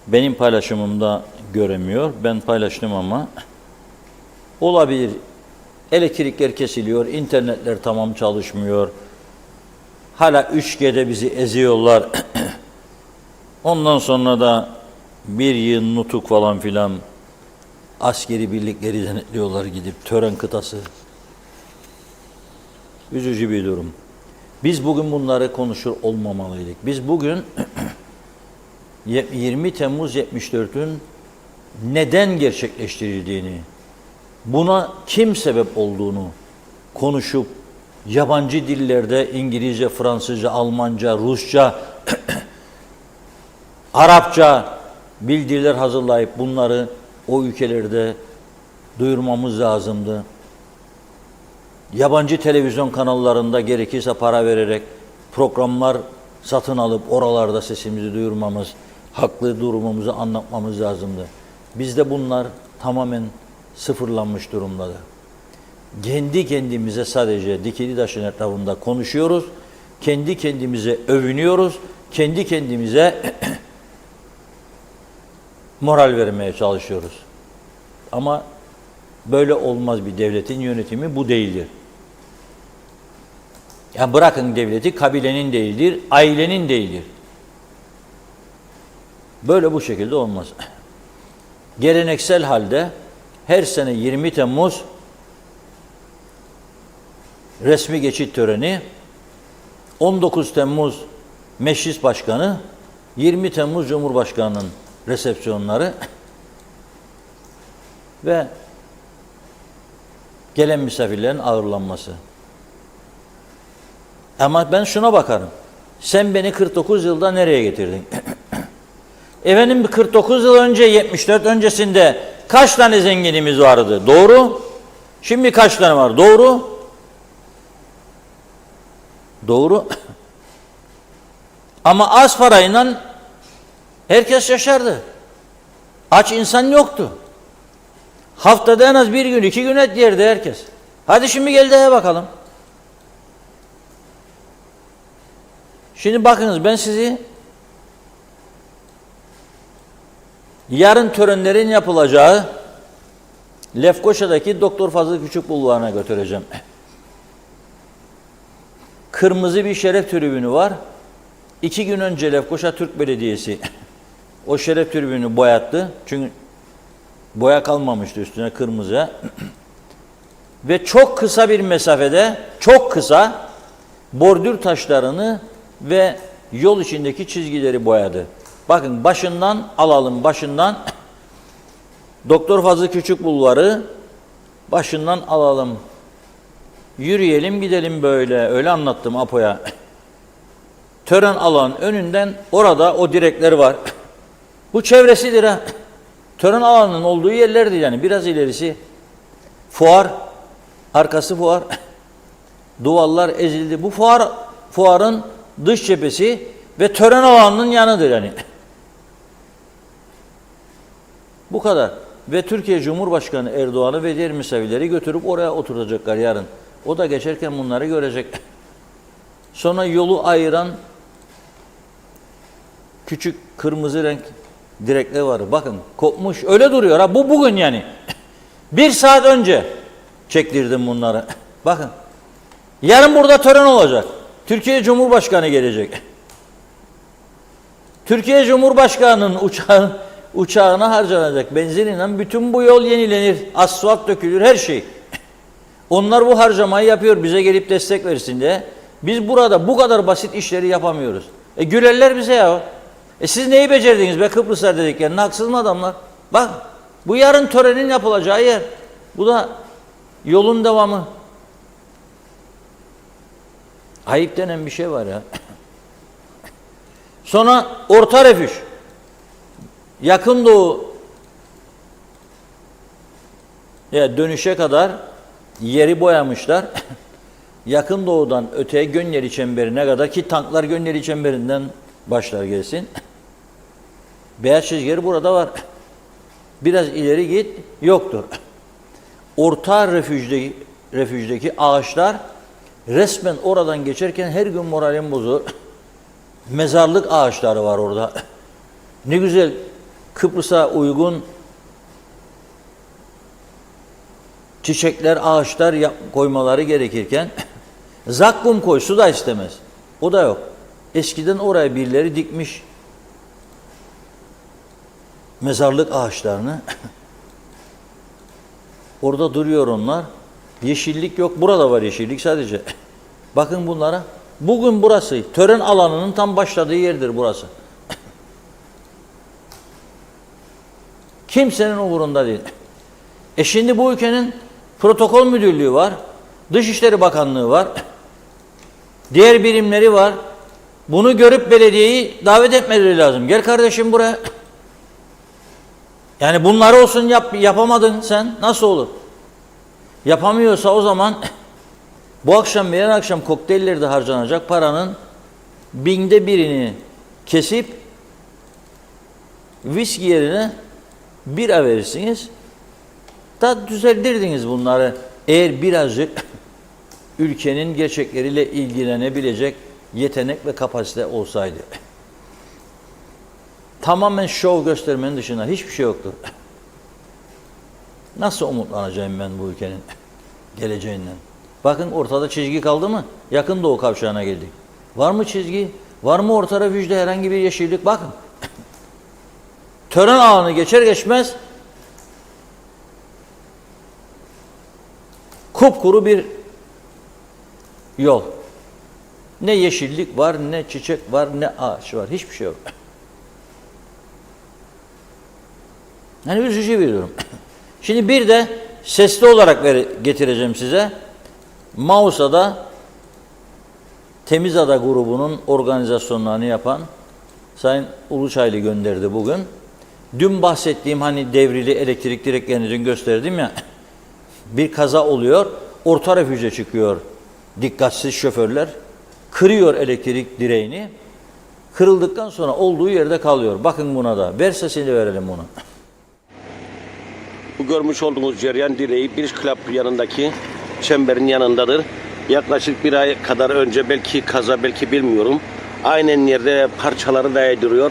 Benim paylaşımımda göremiyor. Ben paylaştım ama olabilir. Elektrikler kesiliyor, internetler tamam çalışmıyor. Hala 3G'de bizi eziyorlar. Ondan sonra da bir yıl nutuk falan filan askeri birlikleri denetliyorlar gidip tören kıtası. Üzücü bir durum. Biz bugün bunları konuşur olmamalıydık. Biz bugün 20 Temmuz 74'ün neden gerçekleştirildiğini, buna kim sebep olduğunu konuşup yabancı dillerde İngilizce, Fransızca, Almanca, Rusça, Arapça bildiriler hazırlayıp bunları o ülkelerde duyurmamız lazımdı. Yabancı televizyon kanallarında gerekirse para vererek programlar satın alıp oralarda sesimizi duyurmamız, haklı durumumuzu anlatmamız lazımdı. Bizde bunlar tamamen sıfırlanmış durumdadır. Kendi kendimize sadece dikili taşın etrafında konuşuyoruz, kendi kendimize övünüyoruz, kendi kendimize moral vermeye çalışıyoruz. Ama böyle olmaz, bir devletin yönetimi bu değildir. Yani bırakın devleti, kabilenin değildir, ailenin değildir. Böyle bu şekilde olmaz. Geleneksel halde her sene 20 Temmuz resmi geçit töreni, 19 Temmuz Meclis Başkanı, 20 Temmuz Cumhurbaşkanı'nın resepsiyonları ve gelen misafirlerin ağırlanması. Ama ben şuna bakarım. Sen beni 49 yılda nereye getirdin? Efendim 49 yıl önce, 74 öncesinde kaç tane zenginimiz vardı? Doğru. Şimdi kaç tane var? Doğru. Doğru. Ama az parayla herkes yaşardı. Aç insan yoktu. Haftada en az bir gün, 2 gün et yerdi herkes. Hadi şimdi gel de bakalım. Şimdi bakınız, ben sizi yarın törenlerin yapılacağı Lefkoşa'daki Doktor Fazıl Küçük Bulvarı'na götüreceğim. Kırmızı bir şeref tribünü var. 2 gün önce Lefkoşa Türk Belediyesi o şeref tribünü boyattı. Çünkü boya kalmamıştı üstüne, kırmızı. Ve çok kısa bir mesafede, çok kısa bordür taşlarını ve yol içindeki çizgileri boyadı. Bakın başından alalım, başından Doktor Fazıl Küçük Bulvarı başından alalım. Yürüyelim gidelim böyle. Öyle anlattım Apo'ya. Tören alanın önünden orada o direkler var. Bu çevresidir ha. Tören alanının olduğu yerlerdi yani. Biraz ilerisi fuar, arkası fuar. Duvarlar ezildi. Bu fuarın dış cephesi ve tören alanının yanıdır yani. Bu kadar. Ve Türkiye Cumhurbaşkanı Erdoğan'ı ve diğer misafirleri götürüp oraya oturacaklar yarın. O da geçerken bunları görecek. Sonra yolu ayıran küçük kırmızı renk direkler var. Bakın kopmuş. Öyle duruyor ha. Bu bugün yani. 1 saat önce çektirdim bunları. Bakın. Yarın burada tören olacak. Türkiye Cumhurbaşkanı gelecek. Türkiye Cumhurbaşkanı'nın uçağına harcanacak benzinle bütün bu yol yenilenir. Asfalt dökülür, her şey. Onlar bu harcamayı yapıyor bize gelip destek versin diye. Biz burada bu kadar basit işleri yapamıyoruz. Gülerler bize ya. Siz neyi becerdiniz be Kıbrıslar dediklerine, haksız mı adamlar? Bak bu yarın törenin yapılacağı yer. Bu da yolun devamı. Ayıp denen bir şey var ya. Sonra Orta Refüj. Yakın Doğu ya dönüşe kadar yeri boyamışlar. Yakın Doğu'dan öteye Gönyeli Çemberi'ne kadar, ki tanklar Gönyeli Çemberi'nden başlar gelsin. Beyaz çizgileri burada var. Biraz ileri git, yoktur. Orta refüjdeki ağaçlar resmen oradan geçerken her gün moralim bozulur. Mezarlık ağaçları var orada. Ne güzel Kıbrıs'a uygun çiçekler, ağaçlar koymaları gerekirken zakkum koy, su da istemez. O da yok. Eskiden oraya birileri dikmiş mezarlık ağaçlarını. Orada duruyor onlar. Yeşillik yok. Burada var yeşillik sadece. Bakın bunlara. Bugün burası tören alanının tam başladığı yerdir burası. Kimsenin umurunda değil. Şimdi bu ülkenin protokol müdürlüğü var. Dışişleri Bakanlığı var. Diğer birimleri var. Bunu görüp belediyeyi davet etmeleri lazım. Gel kardeşim buraya. Yani bunlar olsun yapamadın sen. Nasıl olur? Yapamıyorsa o zaman bu akşam yarın akşam kokteyllerde harcanacak paranın 1/1000'ini kesip viski yerine bira verirsiniz. Da düzeltirdiniz bunları. Eğer birazcık ülkenin gerçekleriyle ilgilenebilecek yetenek ve kapasite olsaydı. Tamamen şov göstermenin dışında hiçbir şey yoktur. Nasıl umutlanacağım ben bu ülkenin geleceğinden? Bakın ortada çizgi kaldı mı? Yakın Doğu kavşağına geldik. Var mı çizgi? Var mı Orta Refüj'de herhangi bir yeşillik? Bakın. Tören alanı geçer geçmez kupkuru bir yol. Ne yeşillik var, ne çiçek var, ne ağaç var. Hiçbir şey yok. Yani üzücü bir durum. Şimdi bir de sesli olarak getireceğim size. Mausa'da Temiz Ada grubunun organizasyonlarını yapan Sayın Uluçaylı gönderdi bugün. Dün bahsettiğim hani devrili elektrik direklerini dün gösterdim ya. Bir kaza oluyor. Orta Refüj'e çıkıyor dikkatsiz şoförler. Kırıyor elektrik direğini. Kırıldıktan sonra olduğu yerde kalıyor. Bakın buna da. Ver sesini verelim bunu. Bu görmüş olduğunuz cereyan direği bir club yanındaki çemberin yanındadır. Yaklaşık bir ay kadar önce belki kaza belki bilmiyorum. Aynen yerde parçaları daydırıyor.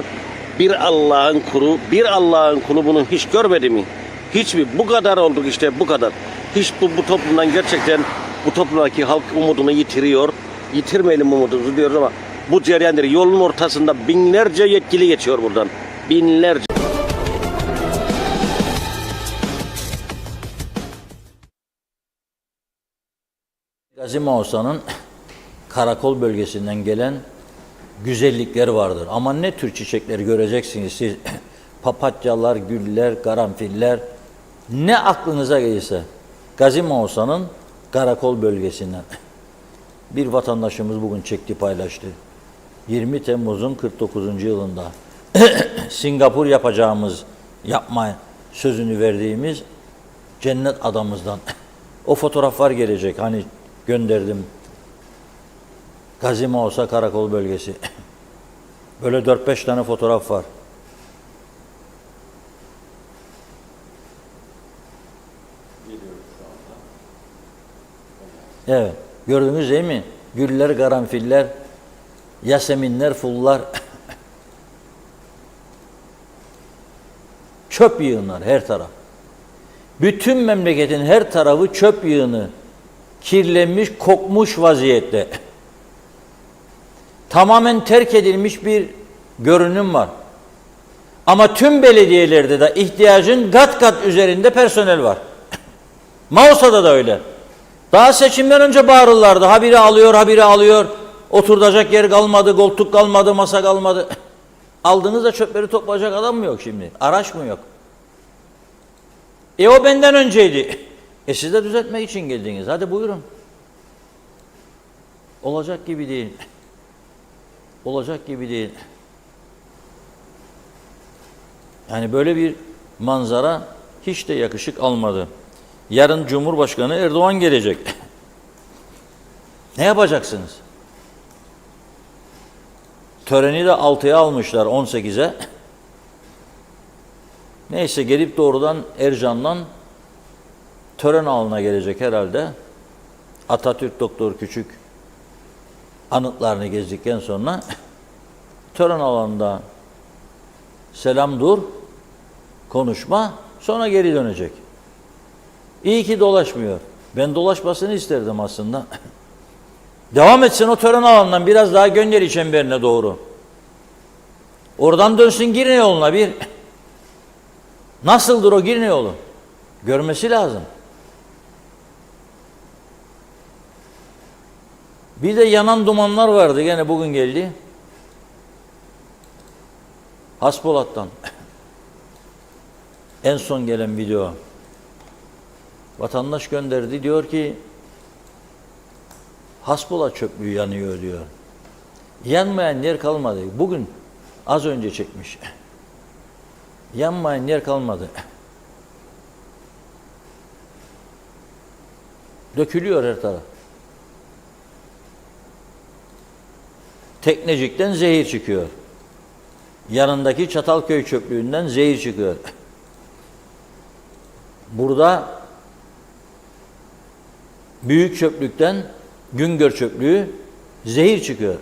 Bir Allah'ın kulu bunu hiç görmedi mi? Hiç mi? Bu kadar olduk işte bu kadar. Hiç bu toplumdan gerçekten bu toplumdaki halk umudunu yitiriyor. Yitirmeyelim umudumuzu diyoruz ama bu cereyan direği yolun ortasında binlerce yetkili geçiyor buradan. Binlerce. Gazi Mausa'nın karakol bölgesinden gelen güzellikler vardır. Ama ne tür çiçekleri göreceksiniz siz? Papatyalar, güller, karanfiller, ne aklınıza gelirse. Gazi Mausa'nın karakol bölgesinden. Bir vatandaşımız bugün çekti, paylaştı. 20 Temmuz'un 49. yılında Singapur yapma sözünü verdiğimiz cennet adamızdan. O fotoğraflar gelecek. Hani gönderdim. Gazi Mausa karakol bölgesi. Böyle 4-5 tane fotoğraf var. Evet. Gördünüz değil mi? Güller, karanfiller, yaseminler, fullar. Çöp yığınlar her taraf. Bütün memleketin her tarafı çöp yığını. Kirlenmiş, kokmuş vaziyette. Tamamen terk edilmiş bir görünüm var. Ama tüm belediyelerde de ihtiyacın kat kat üzerinde personel var. Mausa'da da öyle. Daha seçimden önce bağırırlardı. Ha biri alıyor, ha biri alıyor. Oturacak yer kalmadı, koltuk kalmadı, masa kalmadı. Aldığınızda çöpleri toplayacak adam mı yok şimdi? Araç mı yok? O benden önceydi. Siz de düzeltmek için geldiniz. Hadi buyurun. Olacak gibi değil. Olacak gibi değil. Yani böyle bir manzara hiç de yakışık almadı. Yarın Cumhurbaşkanı Erdoğan gelecek. Ne yapacaksınız? Töreni de 6'ya almışlar 18'e. Neyse gelip doğrudan Ercan'dan tören alanına gelecek herhalde. Atatürk Doktor Küçük anıtlarını gezdikten sonra tören alanında selam dur, konuşma, sonra geri dönecek. İyi ki dolaşmıyor. Ben dolaşmasını isterdim aslında. Devam etsin o tören alanından biraz daha Gönderi çemberine doğru. Oradan dönsün Girne yoluna bir. Nasıldır o Girne yolu? Görmesi lazım. Bir de yanan dumanlar vardı gene bugün geldi. Haspolat'tan. En son gelen video. Vatandaş gönderdi diyor ki Haspolat çöplüğü yanıyor diyor. Yanmayan yer kalmadı. Bugün az önce çekmiş. Yanmayan yer kalmadı. Dökülüyor her taraf. Teknecik'ten zehir çıkıyor. Yanındaki Çatalköy çöplüğünden zehir çıkıyor. Burada büyük çöplükten Güngör çöplüğü zehir çıkıyor.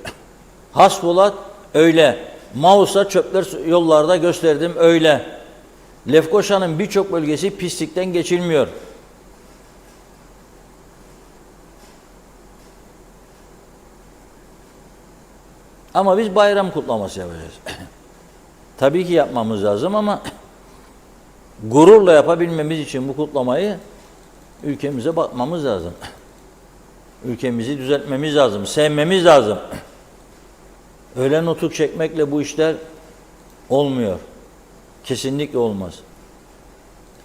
Haspolat öyle. Mausa çöpler yollarda gösterdim öyle. Lefkoşa'nın birçok bölgesi pislikten geçilmiyor. Ama biz bayram kutlaması yapacağız. Tabii ki yapmamız lazım ama gururla yapabilmemiz için bu kutlamayı ülkemize bakmamız lazım. Ülkemizi düzeltmemiz lazım, sevmemiz lazım. Öyle nutuk çekmekle bu işler olmuyor. Kesinlikle olmaz.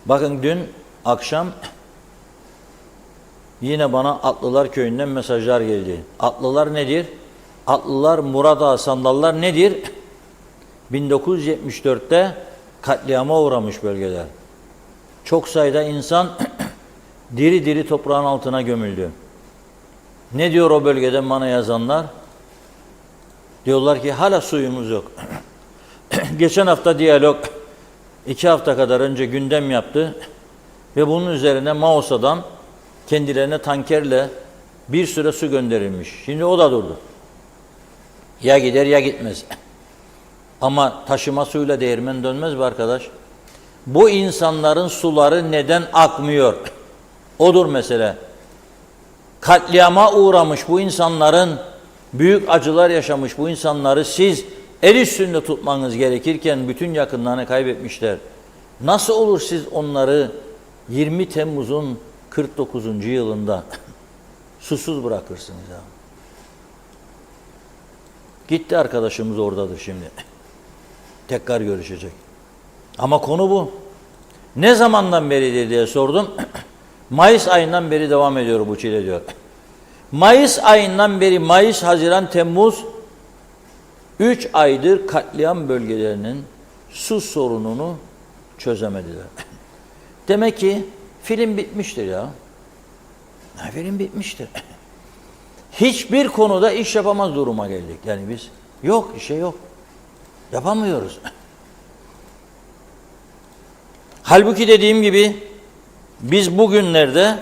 Bakın dün akşam yine bana Atlılar Köyü'nden mesajlar geldi. Atlılar nedir? Atlılar, Muradağa Sandallar nedir? 1974'te katliama uğramış bölgeler. Çok sayıda insan diri diri toprağın altına gömüldü. Ne diyor o bölgeden bana yazanlar? Diyorlar ki hala suyumuz yok. Geçen hafta Diyalog 2 hafta kadar önce gündem yaptı ve bunun üzerine Mausa'dan kendilerine tankerle bir süre su gönderilmiş. Şimdi o da durdu. Ya gider ya gitmez. Ama taşıma suyla değirmen dönmez mi arkadaş? Bu insanların suları neden akmıyor? Odur mesele. Katliama uğramış bu insanların, büyük acılar yaşamış bu insanları siz el üstünde tutmanız gerekirken bütün yakınlarını kaybetmişler. Nasıl olur siz onları 20 Temmuz'un 49. yılında susuz bırakırsınız ya? Gitti arkadaşımız oradadır şimdi. Tekrar görüşecek. Ama konu bu. Ne zamandan beri diye sordum. Mayıs ayından beri devam ediyor bu çile diyor. Mayıs ayından beri Mayıs, Haziran, Temmuz 3 aydır katliam bölgelerinin su sorununu çözemediler. Demek ki film bitmiştir ya. Film bitmiştir. Hiçbir konuda iş yapamaz duruma geldik. Yani biz yok, işe yok. Yapamıyoruz. Halbuki dediğim gibi biz bugünlerde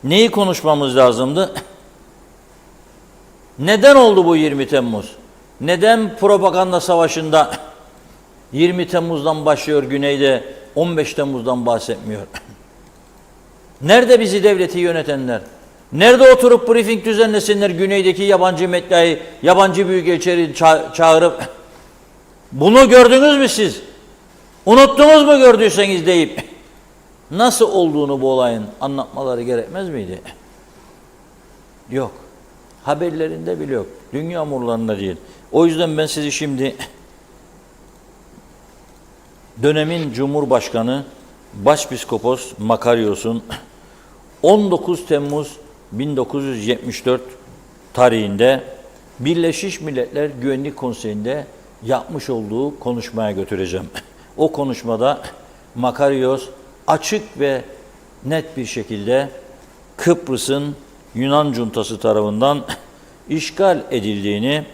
neyi konuşmamız lazımdı? Neden oldu bu 20 Temmuz? Neden propaganda savaşında 20 Temmuz'dan başlıyor güneyde, 15 Temmuz'dan bahsetmiyor? Nerede bizi devleti yönetenler? Nerede oturup briefing düzenlesinler güneydeki yabancı medyayı, yabancı büyükelçileri çağırıp bunu gördünüz mü siz? Unuttunuz mu gördüyseniz deyip nasıl olduğunu bu olayın anlatmaları gerekmez miydi? Yok. Haberlerinde bile yok. Dünya yağmurlarında değil. O yüzden ben sizi şimdi dönemin Cumhurbaşkanı Başpiskopos Makarios'un 19 Temmuz 1974 tarihinde Birleşmiş Milletler Güvenlik Konseyi'nde yapmış olduğu konuşmaya götüreceğim. O konuşmada Makarios açık ve net bir şekilde Kıbrıs'ın Yunan cuntası tarafından işgal edildiğini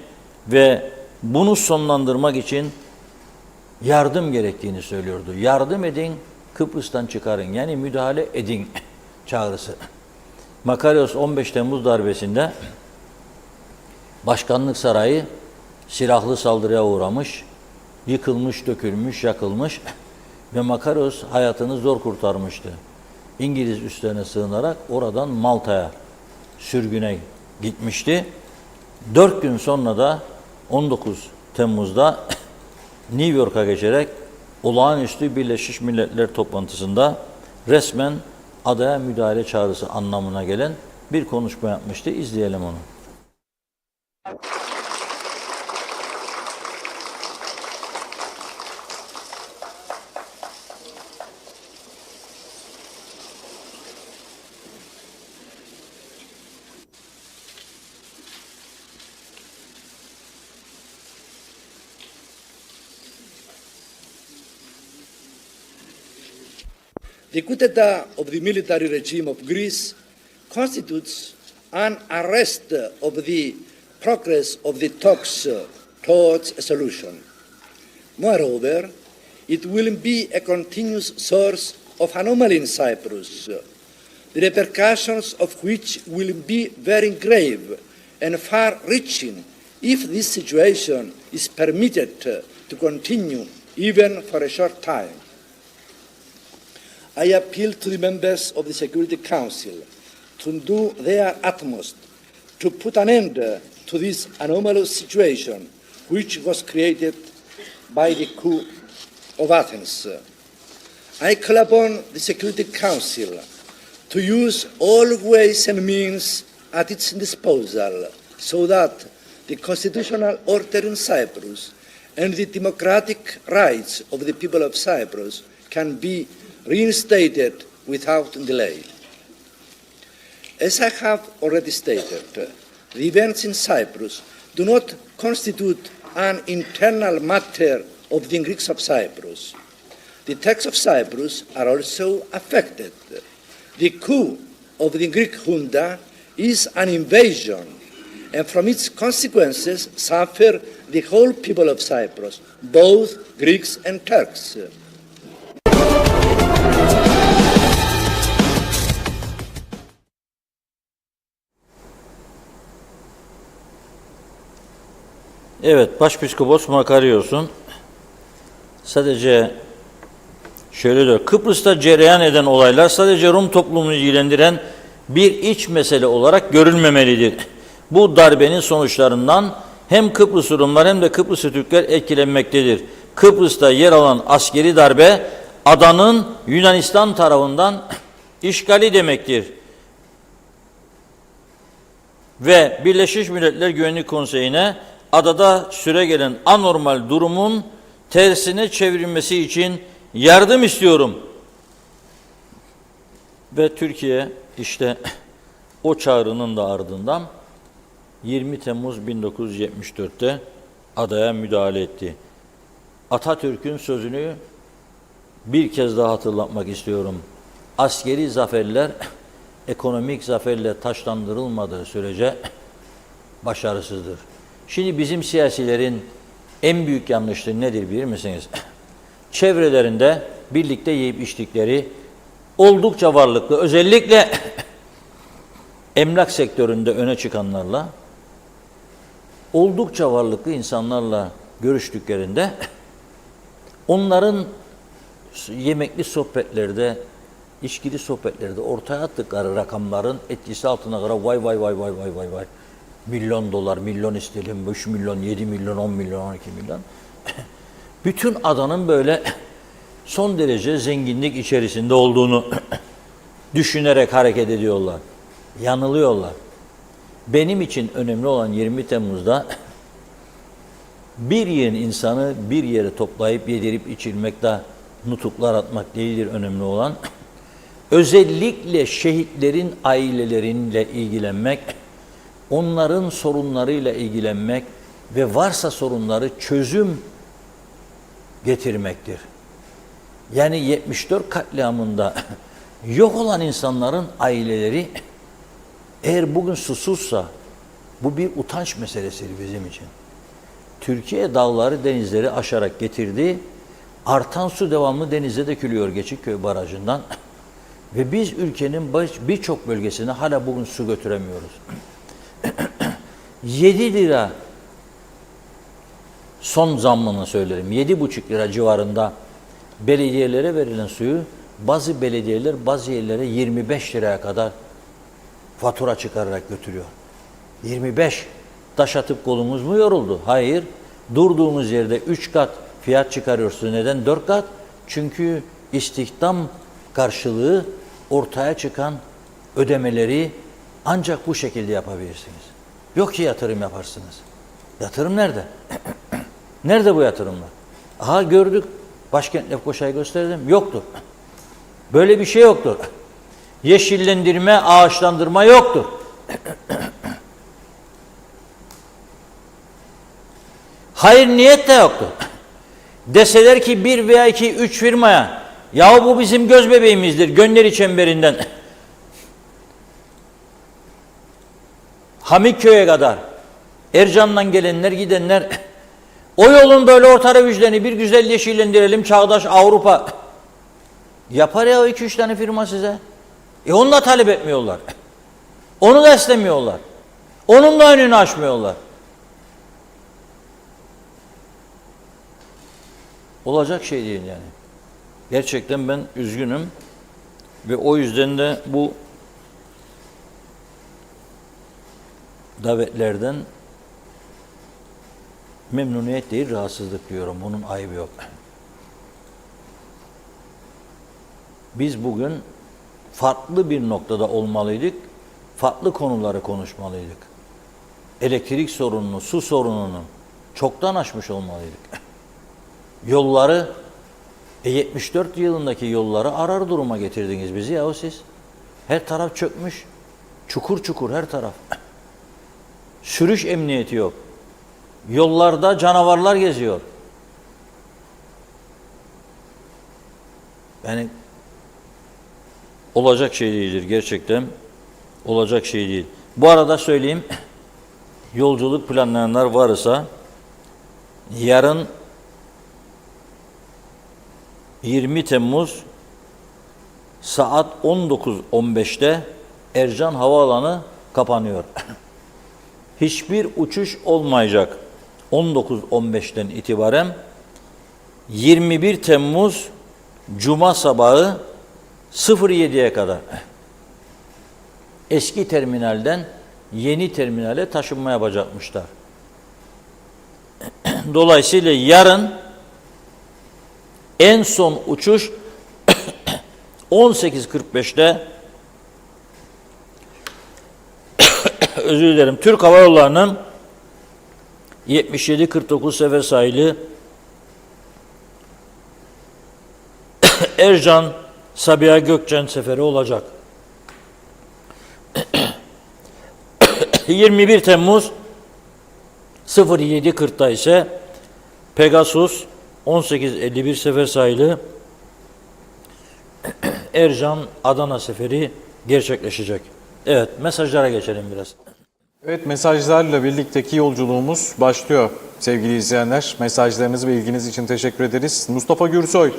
ve bunu sonlandırmak için yardım gerektiğini söylüyordu. Yardım edin, Kıbrıs'tan çıkarın. Yani müdahale edin çağrısı. Makarios 15 Temmuz darbesinde Başkanlık Sarayı silahlı saldırıya uğramış, yıkılmış, dökülmüş, yakılmış ve Makarios hayatını zor kurtarmıştı. İngiliz üslerine sığınarak oradan Malta'ya sürgüne gitmişti. 4 gün sonra da 19 Temmuz'da New York'a geçerek olağanüstü Birleşmiş Milletler toplantısında resmen adaya müdahale çağrısı anlamına gelen bir konuşma yapmıştı. İzleyelim onu. The coup d'etat of the military regime of Greece constitutes an arrest of the progress of the talks towards a solution. Moreover, it will be a continuous source of anomaly in Cyprus, the repercussions of which will be very grave and far-reaching if this situation is permitted to continue even for a short time. I appeal to the members of the Security Council to do their utmost to put an end to this anomalous situation which was created by the coup of Athens. I call upon the Security Council to use all ways and means at its disposal so that the constitutional order in Cyprus and the democratic rights of the people of Cyprus can be reinstated without delay. As I have already stated, the events in Cyprus do not constitute an internal matter of the Greeks of Cyprus. The Turks of Cyprus are also affected. The coup of the Greek junta is an invasion, and from its consequences suffer the whole people of Cyprus, both Greeks and Turks. Evet, Başpiskopos Makarios'un sadece şöyle diyor, Kıbrıs'ta cereyan eden olaylar sadece Rum toplumunu ilgilendiren bir iç mesele olarak görülmemelidir. Bu darbenin sonuçlarından hem Kıbrıs Rumlar hem de Kıbrıslı Türkler etkilenmektedir. Kıbrıs'ta yer alan askeri darbe adanın Yunanistan tarafından işgali demektir. Ve Birleşmiş Milletler Güvenlik Konseyi'ne adada süregelen anormal durumun tersine çevrilmesi için yardım istiyorum. Ve Türkiye işte o çağrının da ardından 20 Temmuz 1974'te adaya müdahale etti. Atatürk'ün sözünü bir kez daha hatırlatmak istiyorum. Askeri zaferler ekonomik zaferle taşlandırılmadığı sürece başarısızdır. Şimdi bizim siyasilerin en büyük yanlışlığı nedir bilir misiniz? Çevrelerinde birlikte yiyip içtikleri oldukça varlıklı, özellikle emlak sektöründe öne çıkanlarla, oldukça varlıklı insanlarla görüştüklerinde onların yemekli sohbetlerde, içkili sohbetlerde ortaya attıkları rakamların etkisi altına kadar vay vay vay vay vay vay vay. Milyon dolar, milyon istedim, 3 milyon, 7 milyon, 10 milyon, 12 milyon. Bütün adanın böyle son derece zenginlik içerisinde olduğunu düşünerek hareket ediyorlar. Yanılıyorlar. Benim için önemli olan 20 Temmuz'da bir yerin insanı bir yere toplayıp yedirip içirmekte nutuklar atmak değildir önemli olan. Özellikle şehitlerin aileleriyle ilgilenmek, onların sorunlarıyla ilgilenmek ve varsa sorunları çözüm getirmektir. Yani 74 katliamında yok olan insanların aileleri eğer bugün susuzsa bu bir utanç meselesidir bizim için. Türkiye dağları, denizleri aşarak getirdi. Artan su devamlı denize dökülüyor Geçikköy Barajı'ndan. Ve biz ülkenin birçok bölgesine hala bugün su götüremiyoruz. 7 lira son zammını söylerim. 7,5 lira civarında belediyelere verilen suyu bazı belediyeler bazı yerlere 25 liraya kadar fatura çıkararak götürüyor. 25. Taş atıp kolumuz mu yoruldu? Hayır. Durduğumuz yerde 3 kat fiyat çıkarıyorsunuz. Neden 4 kat? Çünkü istihdam karşılığı ortaya çıkan ödemeleri ancak bu şekilde yapabilirsiniz. Yok ki yatırım yaparsınız. Yatırım nerede? Nerede bu yatırımlar? Aha gördük. Başkent Lefkoşa'yı gösterdim. Yoktur. Böyle bir şey yoktur. Yeşillendirme, ağaçlandırma yoktur. Hayır niyet de yoktur. Deseler ki 1 veya 2, 3 firmaya yahu bu bizim göz bebeğimizdir. Gönderi çemberinden Hamikköy'e kadar Ercan'dan gelenler gidenler o yolun böyle orta revüjlerini bir güzel yeşillendirelim çağdaş Avrupa yapar ya o 2-3 tane firma size. Onu da talep etmiyorlar. Onu da istemiyorlar. Onun da önünü açmıyorlar. Olacak şey değil yani. Gerçekten ben üzgünüm ve o yüzden de bu davetlerden memnuniyet değil, rahatsızlık diyorum. Bunun ayıbı yok. Biz bugün farklı bir noktada olmalıydık. Farklı konuları konuşmalıydık. Elektrik sorununu, su sorununu çoktan aşmış olmalıydık. Yolları 74 yılındaki yolları arar duruma getirdiniz bizi yahu siz. Her taraf çökmüş. Çukur çukur her taraf. Sürüş emniyeti yok. Yollarda canavarlar geziyor. Yani olacak şey değildir gerçekten. Olacak şey değil. Bu arada söyleyeyim. Yolculuk planlayanlar varsa yarın 20 Temmuz saat 19.15'te Ercan Havaalanı kapanıyor. Hiçbir uçuş olmayacak 19.15'ten itibaren 21 Temmuz Cuma sabahı 07'ye kadar eski terminalden yeni terminale taşınma yapacakmışlar. Dolayısıyla yarın en son uçuş 18.45'te özür dilerim. Türk Hava Yolları'nın 77-49 sefer sayılı Ercan Sabiha Gökçen seferi olacak. 21 Temmuz 07.40'da ise Pegasus 18.51 sefer sayılı Ercan Adana seferi gerçekleşecek. Evet, mesajlara geçelim biraz. Evet, mesajlarla birlikteki yolculuğumuz başlıyor sevgili izleyenler. Mesajlarınız ve ilginiz için teşekkür ederiz. Mustafa Gürsoy,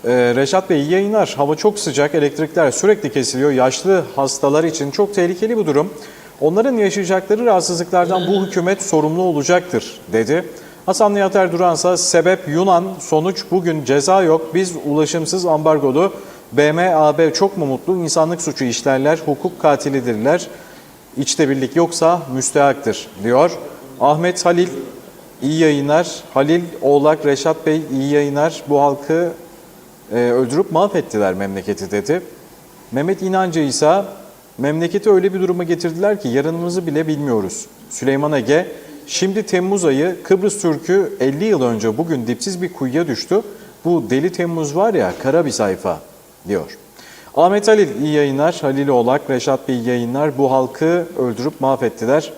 Reşat Bey iyi yayınlar. Hava çok sıcak, elektrikler sürekli kesiliyor. Yaşlı hastalar için çok tehlikeli bu durum. Onların yaşayacakları rahatsızlıklardan bu hükümet sorumlu olacaktır dedi. Hasan Nihat Erduransa sebep Yunan, sonuç bugün ceza yok. Biz ulaşımsız ambargolu BM-AB çok mu mutlu? İnsanlık suçu işlerler, hukuk katilidirler. İçte birlik yoksa müstehaktır diyor. Ahmet Halil iyi yayınlar. Halil Oğlak, Reşat Bey iyi yayınlar. Bu halkı öldürüp mahvettiler memleketi dedi. Mehmet İnancı ise Memleketi öyle bir duruma getirdiler ki yarınımızı bile bilmiyoruz. Süleyman Ege, şimdi Temmuz ayı Kıbrıs Türk'ü 50 yıl önce bugün dipsiz bir kuyuya düştü. Bu deli Temmuz var ya, kara bir sayfa diyor. Ahmet Halil iyi yayınlar, Halil Oğlak, Reşat Bey iyi yayınlar. Bu halkı öldürüp mahvettiler.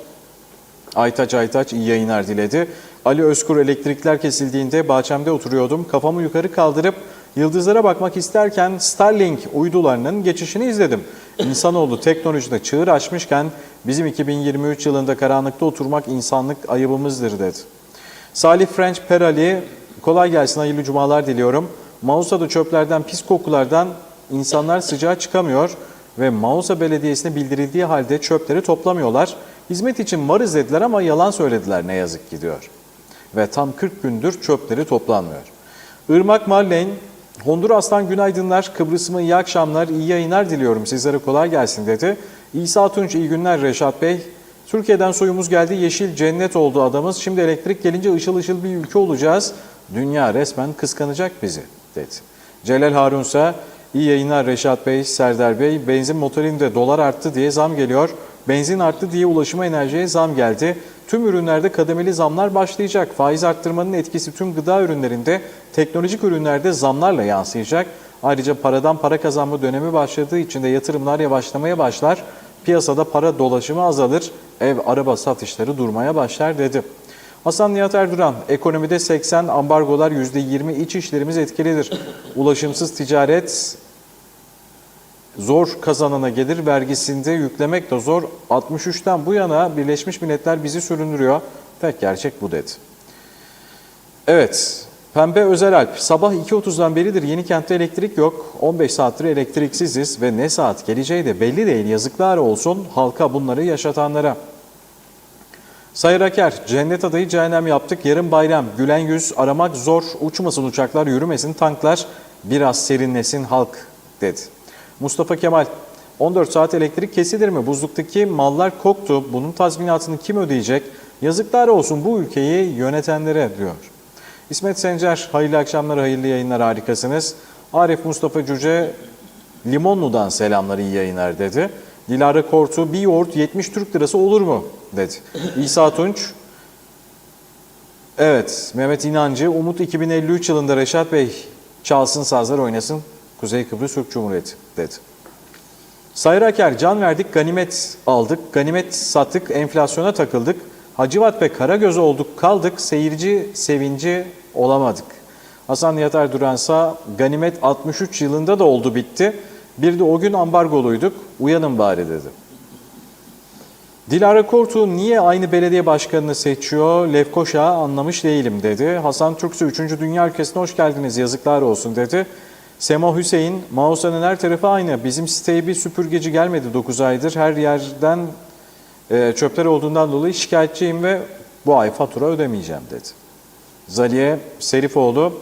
Aytaç iyi yayınlar diledi. Ali Özkur elektrikler kesildiğinde bahçemde oturuyordum. Kafamı yukarı kaldırıp yıldızlara bakmak isterken Starlink uydularının geçişini izledim. İnsanoğlu teknolojide çığır açmışken bizim 2023 yılında karanlıkta oturmak insanlık ayıbımızdır dedi. Salih French Perali, kolay gelsin, hayırlı cumalar diliyorum. Mausa'da çöplerden, pis kokulardan insanlar sıcağa çıkamıyor ve Mausa Belediyesi'ne bildirildiği halde çöpleri toplamıyorlar. Hizmet için varız dediler ama yalan söylediler ne yazık ki diyor. Ve tam 40 gündür çöpleri toplanmıyor. Irmak Marlene, Honduras'tan günaydınlar, Kıbrıs'ıma iyi akşamlar, iyi yayınlar diliyorum, sizlere kolay gelsin dedi. İsa Tunç, iyi günler Reşat Bey. Türkiye'den soyumuz geldi, yeşil cennet oldu adamız. Şimdi elektrik gelince ışıl ışıl bir ülke olacağız. Dünya resmen kıskanacak bizi dedi. Celal Harunsa, iyi yayınlar Reşat Bey, Serdar Bey. Benzin motorinde dolar arttı diye zam geliyor. Benzin arttı diye ulaşıma enerjiye zam geldi. Tüm ürünlerde kademeli zamlar başlayacak. Faiz arttırmanın etkisi tüm gıda ürünlerinde, teknolojik ürünlerde zamlarla yansıyacak. Ayrıca paradan para kazanma dönemi başladığı için de yatırımlar yavaşlamaya başlar. Piyasada para dolaşımı azalır. Ev, araba satışları durmaya başlar dedi. Hasan Nihat Erduran, ekonomide 80, ambargolar %20, iç işlerimiz etkilidir. Ulaşımsız ticaret zor kazanana gelir, vergisinde yüklemek de zor. 63'ten bu yana Birleşmiş Milletler bizi süründürüyor. Tek gerçek bu dedi. Evet, Pembe Özelalp, sabah 2.30'dan beridir Yenikent'te elektrik yok. 15 saattir elektriksiziz ve ne saat geleceği de belli değil. Yazıklar olsun halka, bunları yaşatanlara. Sayın Aker, cennet adayı cehennem yaptık, yarın bayram, gülen yüz aramak zor, uçmasın uçaklar, yürümesin tanklar, biraz serinlesin halk dedi. Mustafa Kemal, 14 saat elektrik kesilir mi? Buzluktaki mallar koktu, bunun tazminatını kim ödeyecek? Yazıklar olsun bu ülkeyi yönetenlere diyor. İsmet Sencer, hayırlı akşamlar, hayırlı yayınlar, harikasınız. Arif Mustafa Cüce, Limonlu'dan selamlar, iyi yayınlar dedi. Dilara Kortu, bir yoğurt 70 Türk lirası olur mu? Dedi. İsa Tunç, evet. Mehmet İnancı, Umut 2053 yılında Reşat Bey çalsın sazlar oynasın, Kuzey Kıbrıs Türk Cumhuriyeti dedi. Sayın Aker, can verdik, ganimet aldık, ganimet sattık, enflasyona takıldık, Hacivat ve Karagöz olduk kaldık, seyirci sevinci olamadık. Hasan Nihat Erduransa, ganimet 63 yılında da oldu bitti, bir de o gün ambargoluyduk, uyanın bari dedi. Dilara Kortu, niye aynı belediye başkanını seçiyor, Lefkoşa anlamış değilim dedi. Hasan Türksu, 3. Dünya ülkesine hoş geldiniz, yazıklar olsun dedi. Sema Hüseyin, Mausa'nın her tarafı aynı, bizim siteye bir süpürgeci gelmedi 9 aydır, her yerden çöpler olduğundan dolayı şikayetçiyim ve bu ay fatura ödemeyeceğim dedi. Zaliye Serifoğlu,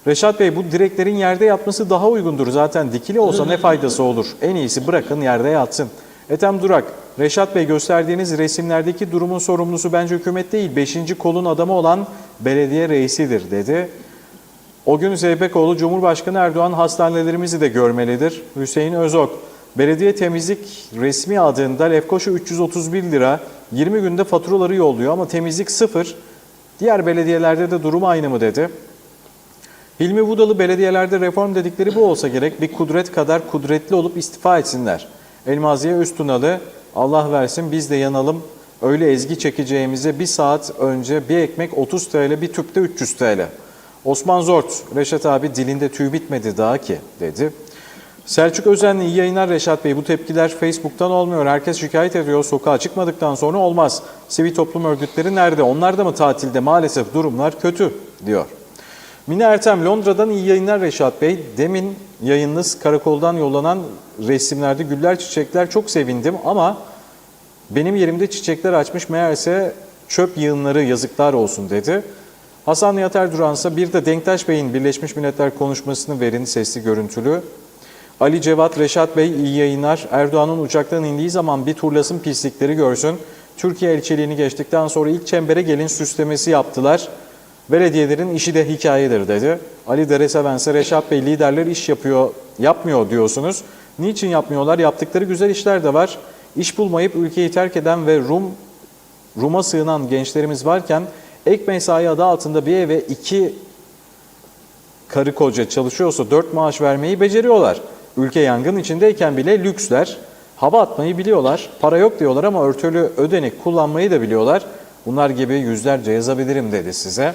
Reşat Bey, bu direklerin yerde yatması daha uygundur, zaten dikili olsa ne faydası olur, en iyisi bırakın yerde yatsın. Ethem Durak, Reşat Bey, gösterdiğiniz resimlerdeki durumun sorumlusu bence hükümet değil, 5. kolun adamı olan belediye reisidir dedi. O gün Zeybekoğlu, Cumhurbaşkanı Erdoğan hastanelerimizi de görmelidir. Hüseyin Özok, belediye temizlik resmi adında Lefkoşa 331 lira, 20 günde faturaları yolluyor ama temizlik sıfır. Diğer belediyelerde de durum aynı mı dedi. Hilmi Vudalı, belediyelerde reform dedikleri bu olsa gerek, bir kudret kadar kudretli olup istifa etsinler. Elmaziye Öztunalı, Allah versin biz de yanalım, öyle ezgi çekeceğimize bir saat önce bir ekmek 30 TL, bir tüpte 300 TL. Osman Zort, Reşat abi dilinde tüy bitmedi daha ki dedi. Selçuk Özenli, iyi yayınlar Reşat Bey, bu tepkiler Facebook'tan olmuyor, herkes şikayet ediyor, sokağa çıkmadıktan sonra olmaz. Sivil toplum örgütleri nerede, onlar da mı tatilde, maalesef durumlar kötü diyor. Mine Ertem, Londra'dan iyi yayınlar Reşat Bey. Demin yayınınız karakoldan yollanan resimlerde güller, çiçekler, çok sevindim ama benim yerimde çiçekler açmış, meğerse çöp yığınları, yazıklar olsun dedi. Hasan Nihat Erduran'sa bir de Denktaş Bey'in Birleşmiş Milletler konuşmasını verin, sesli görüntülü. Ali Cevat, Reşat Bey iyi yayınlar. Erdoğan'ın uçaktan indiği zaman bir turlasın, pislikleri görsün. Türkiye elçiliğini geçtikten sonra ilk çembere gelin süslemesi yaptılar. Belediyelerin işi de hikayedir dedi. Ali Deresevense, Reşat Bey, liderler iş yapmıyor diyorsunuz. Niçin yapmıyorlar? Yaptıkları güzel işler de var. İş bulmayıp ülkeyi terk eden ve Rum'a sığınan gençlerimiz varken ek mesai adı altında bir eve 2 karı koca çalışıyorsa 4 maaş vermeyi beceriyorlar. Ülke yangın içindeyken bile lüksler. Hava atmayı biliyorlar. Para yok diyorlar ama örtülü ödenek kullanmayı da biliyorlar. Bunlar gibi yüzlerce yazabilirim dedi size.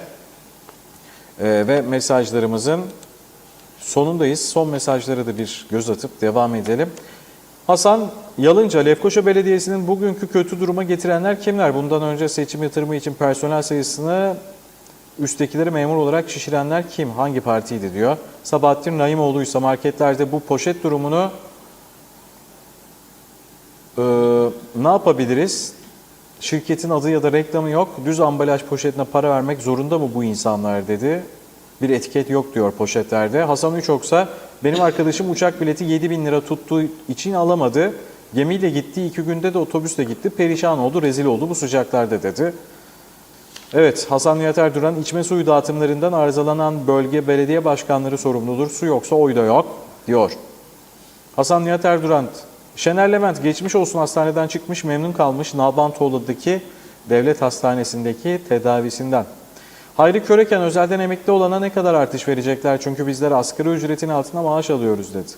Ve mesajlarımızın sonundayız. Son mesajlara da bir göz atıp devam edelim. Hasan Yalınca, Lefkoşa Belediyesi'nin bugünkü kötü duruma getirenler kimler? Bundan önce seçim yatırımı için personel sayısını üsttekileri memur olarak şişirenler kim? Hangi partiydi diyor. Sabahattin Naimoğlu'ysa marketlerde bu poşet durumunu ne yapabiliriz? Şirketin adı ya da reklamı yok. Düz ambalaj poşetine para vermek zorunda mı bu insanlar dedi. Bir etiket yok diyor poşetlerde. Hasan Üçoksa benim arkadaşım uçak bileti 7.000 lira tuttuğu için alamadı. Gemiyle gitti, 2 günde de otobüsle gitti. Perişan oldu, rezil oldu bu sıcaklarda dedi. Evet, Hasan Nihat Erduran içme suyu dağıtımlarından arızalanan bölge belediye başkanları sorumludur. Su yoksa oy da yok diyor. Hasan Nihat Erduran, Şener Levent geçmiş olsun hastaneden çıkmış, memnun kalmış Nalbantoğlu'daki devlet hastanesindeki tedavisinden. Hayri Köreken özelden emekli olana ne kadar artış verecekler? Çünkü bizler asgari ücretin altına maaş alıyoruz dedi.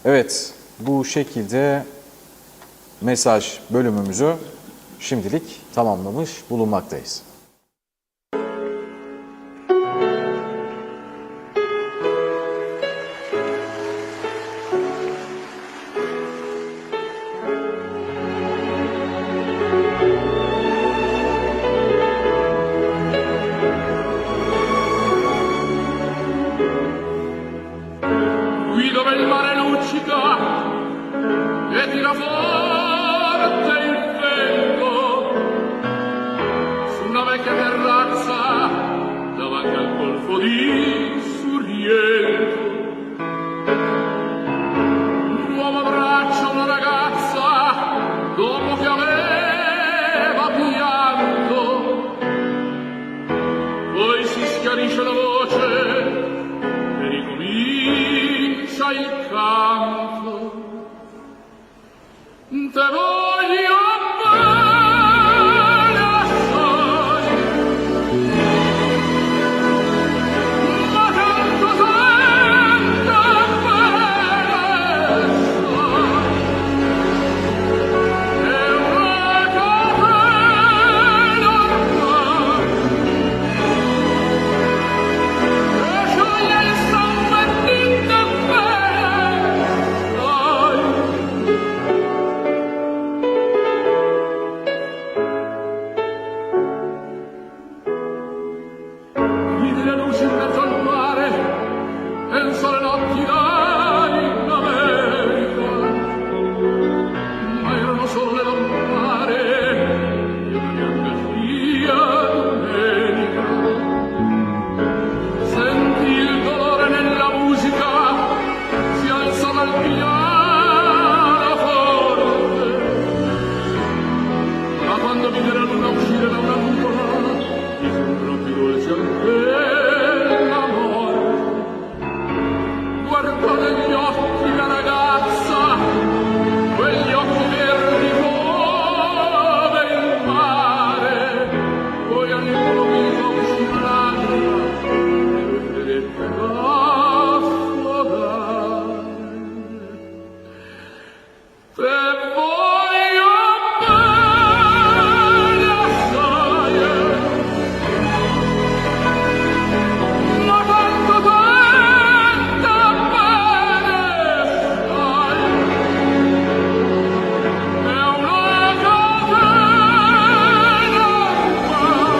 Evet, bu şekilde mesaj bölümümüzü şimdilik tamamlamış bulunmaktayız. Qui dove il mare luccica e tira forte il vento su una vecchia terrazza davanti al golfo di Sorrento un uomo abbraccia una ragazza dopo che aveva pianto, poi si schiarisce la voce e ricomincia il canto. Te voglio bene assai, ma tanto sento bene assai. E una catena ormai che scioglie il sangue di te bene assai. Vidi le luci in mezzo al mare, penso alle notti là in America, ma erano solo le lampare di una bianca scia domenica. Senti il dolore nella musica, si alza dal piano forte, ma quando vide la luna uscire da una nuvola mi sembrò più dolce anche la morte. Guardò negli occhi la ragazza, quegli occhi verdi come il mare, poi all'improvviso uscì una lacrima e lui credette d'affogare. Te voglio bene assai, ma tanto sento bene assai. È una catena ormai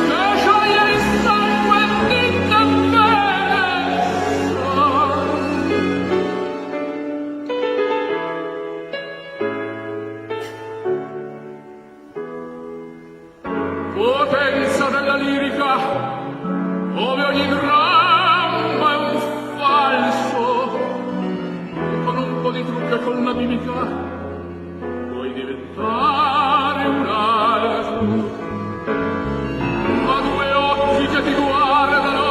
che scioglie il sangue di te bene assai. Potenza della lirica, ove ogni dramma è un falso, con un po' di trucco e con la mimica puoi diventare un altro. Ma due occhi che ti guardano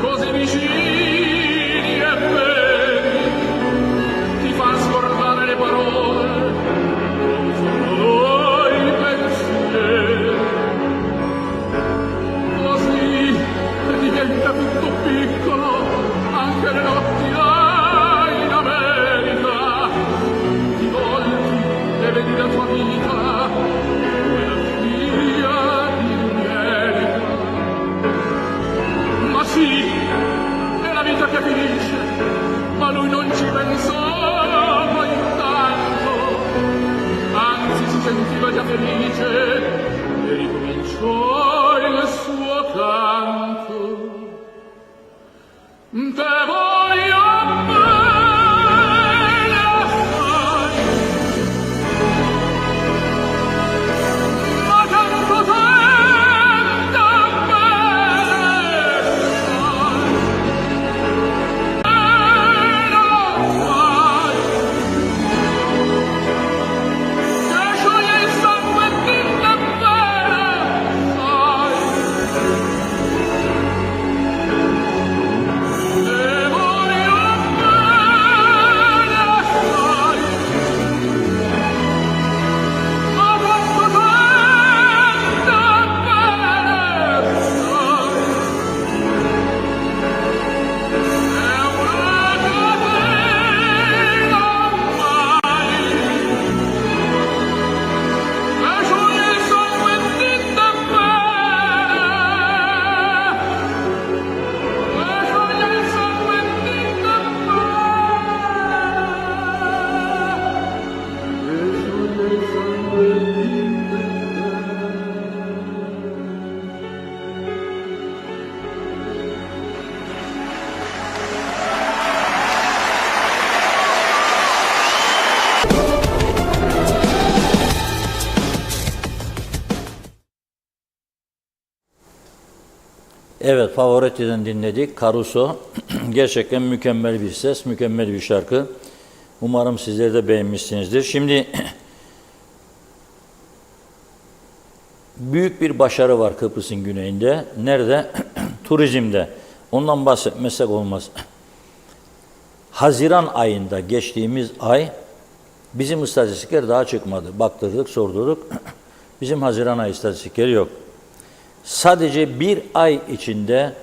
così vicini Evet, Favoriti'den dinledik. Caruso. Gerçekten mükemmel bir ses, mükemmel bir şarkı. Umarım sizler de beğenmişsinizdir. Şimdi büyük bir başarı var Kıbrıs'ın güneyinde. Nerede? Turizmde. Ondan bahsetmesek olmaz. Haziran ayında, geçtiğimiz ay, bizim istatistikler daha çıkmadı. Baktırdık, sordurduk. Bizim Haziran ayı istatistikleri yok. Sadece bir ay içinde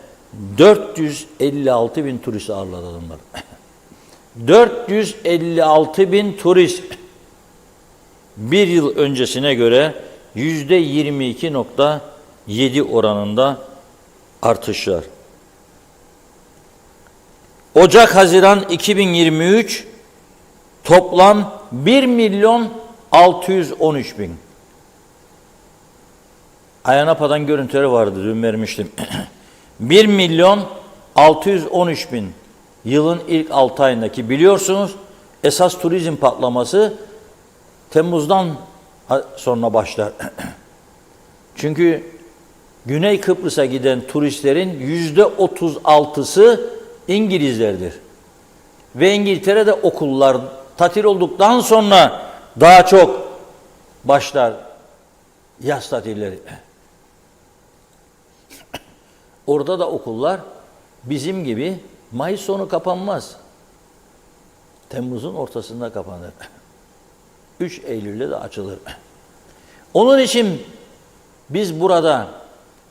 456 bin turist ağırladı adamlar. 456 bin turist. Bir yıl öncesine göre %22.7 oranında artışlar. Ocak-Haziran 2023 toplam 1.613.000. Ayanapa'dan görüntüleri vardı, dün vermiştim. 1.613.000 yılın ilk 6 ayındaki, biliyorsunuz esas turizm patlaması Temmuz'dan sonra başlar. Çünkü Güney Kıbrıs'a giden turistlerin %36'sı İngilizlerdir. Ve İngiltere'de okullar tatil olduktan sonra daha çok başlar yaz tatilleri. Orada da okullar bizim gibi Mayıs sonu kapanmaz. Temmuz'un ortasında kapanır. 3 Eylül'de de açılır. Onun için biz burada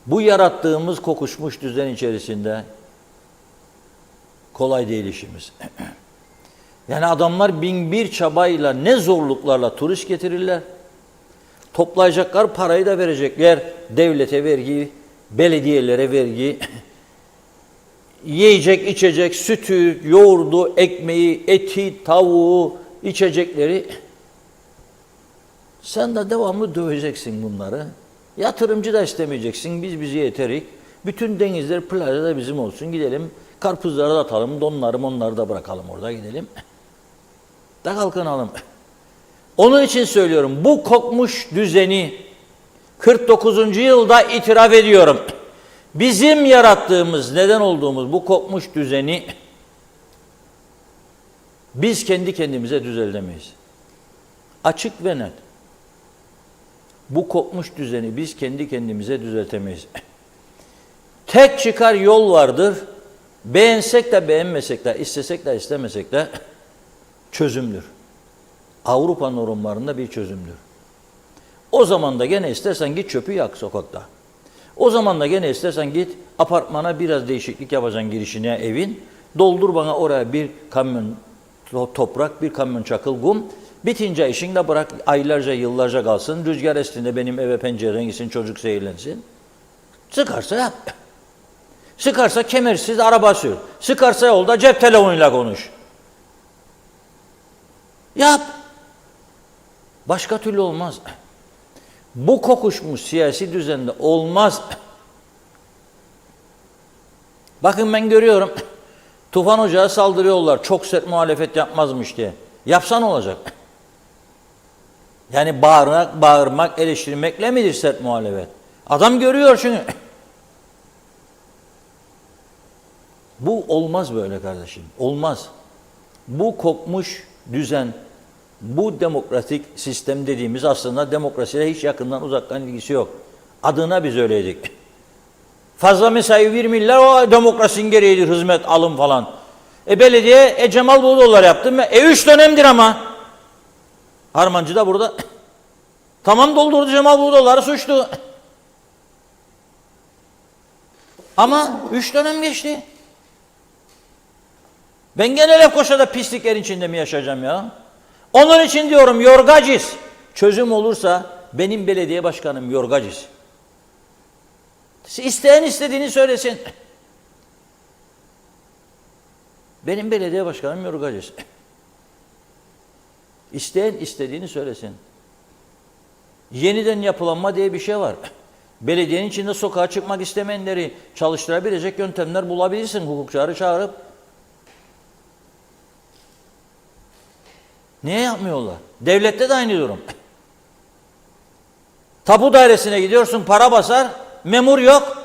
bu yarattığımız kokuşmuş düzen içerisinde kolay değil işimiz. Yani adamlar bin bir çabayla, ne zorluklarla turist getirirler. Toplayacaklar parayı da verecekler. Devlete vergi, belediyelere vergi, yiyecek, içecek, sütü, yoğurdu, ekmeği, eti, tavuğu, içecekleri. Sen de devamlı döveceksin bunları. Yatırımcı da istemeyeceksin. Biz bize yeterik. Bütün denizler, plajlar da bizim olsun. Gidelim, karpuzları da atalım, onları da bırakalım orada, gidelim. Da kalkınalım. Onun için söylüyorum, bu kokmuş düzeni 49. yılda itiraf ediyorum. Bizim yarattığımız, neden olduğumuz bu kokmuş düzeni biz kendi kendimize düzeltemeyiz. Açık ve net. Bu kokmuş düzeni biz kendi kendimize düzeltemeyiz. Tek çıkar yol vardır. Beğensek de beğenmesek de, istesek de istemesek de çözümdür. Avrupa normlarında bir çözümdür. O zaman da gene istersen git çöpü yak sokakta. O zaman da gene istersen git apartmana biraz değişiklik yapacaksın girişine evin. Doldur bana oraya bir kamyon toprak, bir kamyon çakıl, kum. Bitince işin de bırak, aylarca, yıllarca kalsın. Rüzgar estiğinde benim eve pencereden gitsin, çocuk seyirlensin. Sıkarsa yap. Sıkarsa kemersiz araba sür. Sıkarsa yolda cep telefonuyla konuş. Yap. Başka türlü olmaz. Bu kokuşmuş siyasi düzende olmaz. Bakın ben görüyorum. Tufan Hoca'ya saldırıyorlar. Çok sert muhalefet yapmazmış diye. Yapsan olacak. Yani bağırmak, eleştirmekle midir sert muhalefet? Adam görüyor çünkü. Bu olmaz böyle kardeşim. Olmaz. Bu kopmuş düzen, bu demokratik sistem dediğimiz aslında demokrasiyle hiç yakından uzaktan ilgisi yok. Adına biz öyleydik. Fazla mesai vermirler, o demokrasinin gereğidir, hizmet alın falan. Belediye Cemal Buğdoğullar yaptı mı? 3 dönemdir ama. Harmancı da burada. Tamam, doldurdu Cemal Buğdoğulları, suçlu. Ama 3 dönem geçti. Ben gene Lefkoşa'da pisliklerin içinde mi yaşayacağım ya? Onun için diyorum yorgacız. Çözüm olursa benim belediye başkanım yorgacız. İsteyen istediğini söylesin. Benim belediye başkanım yorgacız. İsteyen istediğini söylesin. Yeniden yapılanma diye bir şey var. Belediyenin içinde sokağa çıkmak istemeyenleri çalıştırabilecek yöntemler bulabilirsin hukukçuları çağırıp. Niye yapmıyorlar? Devlette de aynı durum. Tapu dairesine gidiyorsun, para basar, memur yok.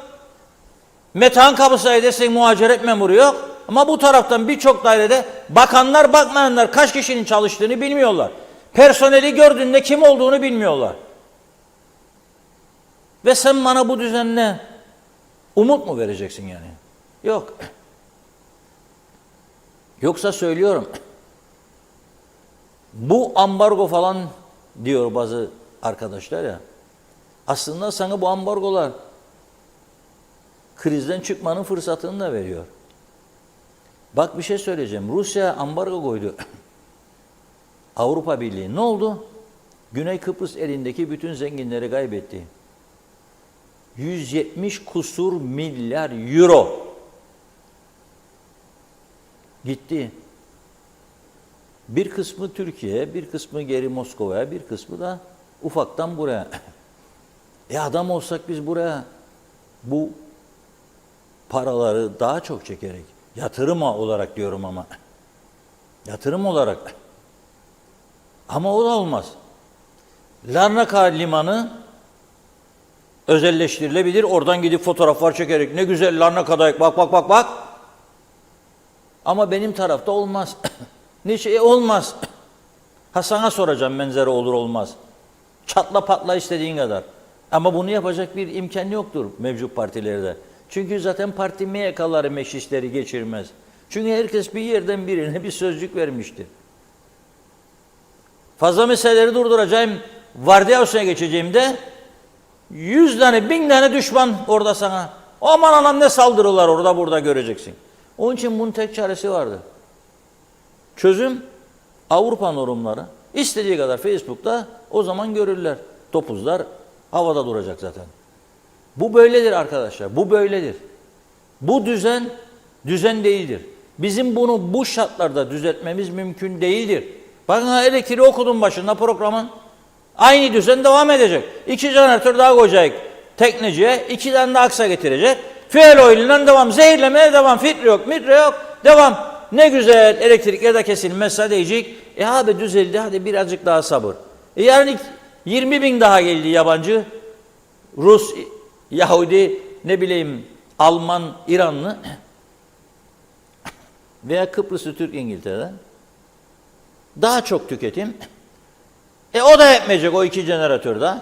Metehan Kapısay'da desek muhaciret memuru yok. Ama bu taraftan birçok dairede bakanlar bakmayanlar kaç kişinin çalıştığını bilmiyorlar. Personeli gördüğünde kim olduğunu bilmiyorlar. Ve sen bana bu düzenle umut mu vereceksin yani? Yok. Yoksa söylüyorum. Bu ambargo falan diyor bazı arkadaşlar ya. Aslında sana bu ambargolar krizden çıkmanın fırsatını da veriyor. Bak bir şey söyleyeceğim. Rusya ambargo koydu. Avrupa Birliği. Ne oldu? Güney Kıbrıs elindeki bütün zenginleri kaybetti. 170 kusur milyar euro gitti. Bir kısmı Türkiye, bir kısmı geri Moskova'ya, bir kısmı da ufaktan buraya. Adam olsak biz buraya bu paraları daha çok çekerek, yatırım olarak diyorum ama, yatırım olarak. Ama o da olmaz. Larnaka Limanı özelleştirilebilir. Oradan gidip fotoğraflar çekerek ne güzel Larnaka'dayız bak. Ama benim tarafta olmaz. Niçin? Olmaz. Ha sana soracağım benzeri olur olmaz. Çatla patla istediğin kadar. Ama bunu yapacak bir imkan yoktur mevcut partilerde. Çünkü zaten parti MYK'ları meclisleri geçirmez. Çünkü herkes bir yerden birine bir sözcük vermiştir. Fazla meseleleri durduracağım, vardiya üstüne geçeceğimde 100 tane, 1000 tane düşman orada sana. Aman anam ne saldırırlar orada burada göreceksin. Onun için bunun tek çaresi vardı. Çözüm Avrupa normları. İstediği kadar Facebook'ta o zaman görürler. Topuzlar havada duracak zaten. Bu böyledir arkadaşlar. Bu böyledir. Bu düzen değildir. Bizim bunu bu şartlarda düzeltmemiz mümkün değildir. Bakın elektriği okudum başında programın. Aynı düzen devam edecek. 2 jeneratör daha koyacak tekneciye. 2 tane de aksa getirecek. Fuel oil'inden devam. Zehirlemeye devam. Filtre yok, mitre yok. Devam. Ne güzel elektrikler de kesilmezse diyecek. Abi düzeldi, hadi birazcık daha sabır. Yarın 20 bin daha geldi yabancı. Rus, Yahudi, ne bileyim Alman, İranlı veya Kıbrıslı Türk İngiltere'den. Daha çok tüketim. O da yetmeyecek o 2 jeneratörde.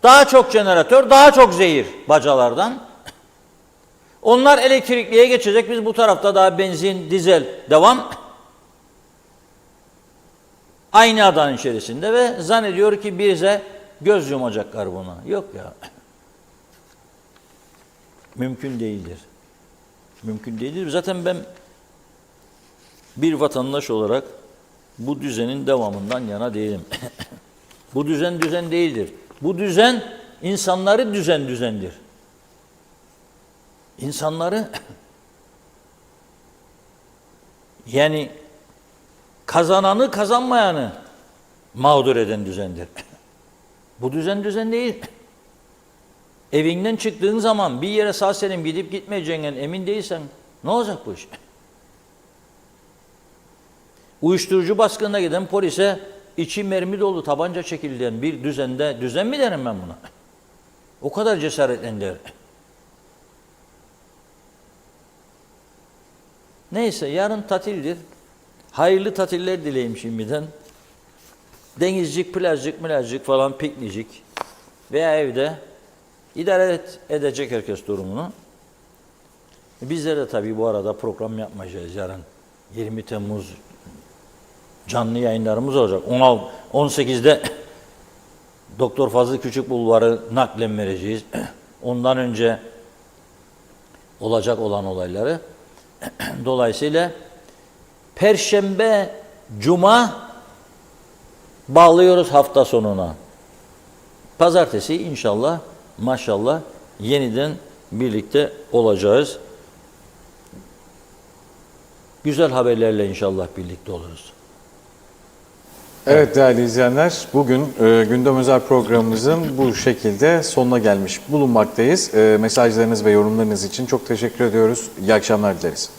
Daha çok jeneratör, daha çok zehir bacalardan. Onlar elektrikliye geçecek. Biz bu tarafta daha benzin, dizel devam. Aynı adanın içerisinde ve zannediyor ki bize göz yumacaklar buna. Yok ya. Mümkün değildir. Mümkün değildir. Zaten ben bir vatandaş olarak bu düzenin devamından yana değilim. Bu düzen değildir. Bu düzen insanları düzendir. İnsanları yani kazananı kazanmayanı mağdur eden düzendir. Bu düzen değil. Evinden çıktığın zaman bir yere sağ salim gidip gitmeyeceğinden emin değilsen ne olacak bu iş? Uyuşturucu baskınına giden polise içi mermi dolu tabanca çekildiğin bir düzen mi derim ben buna? O kadar cesaretlendir. Neyse yarın tatildir. Hayırlı tatiller dileyim şimdiden. Denizcik, plajcık falan piknicik veya evde idare edecek herkes durumunu. Bizler de tabii bu arada program yapmayacağız yarın. 20 Temmuz canlı yayınlarımız olacak. 18'de Doktor Fazıl Küçük Bulvarı naklen vereceğiz. Ondan önce olacak olan olayları. Dolayısıyla Perşembe, Cuma bağlıyoruz hafta sonuna. Pazartesi inşallah, maşallah yeniden birlikte olacağız. Güzel haberlerle inşallah birlikte oluruz. Evet değerli izleyenler, bugün Gündem Özel programımızın bu şekilde sonuna gelmiş bulunmaktayız. Mesajlarınız ve yorumlarınız için çok teşekkür ediyoruz. İyi akşamlar dileriz.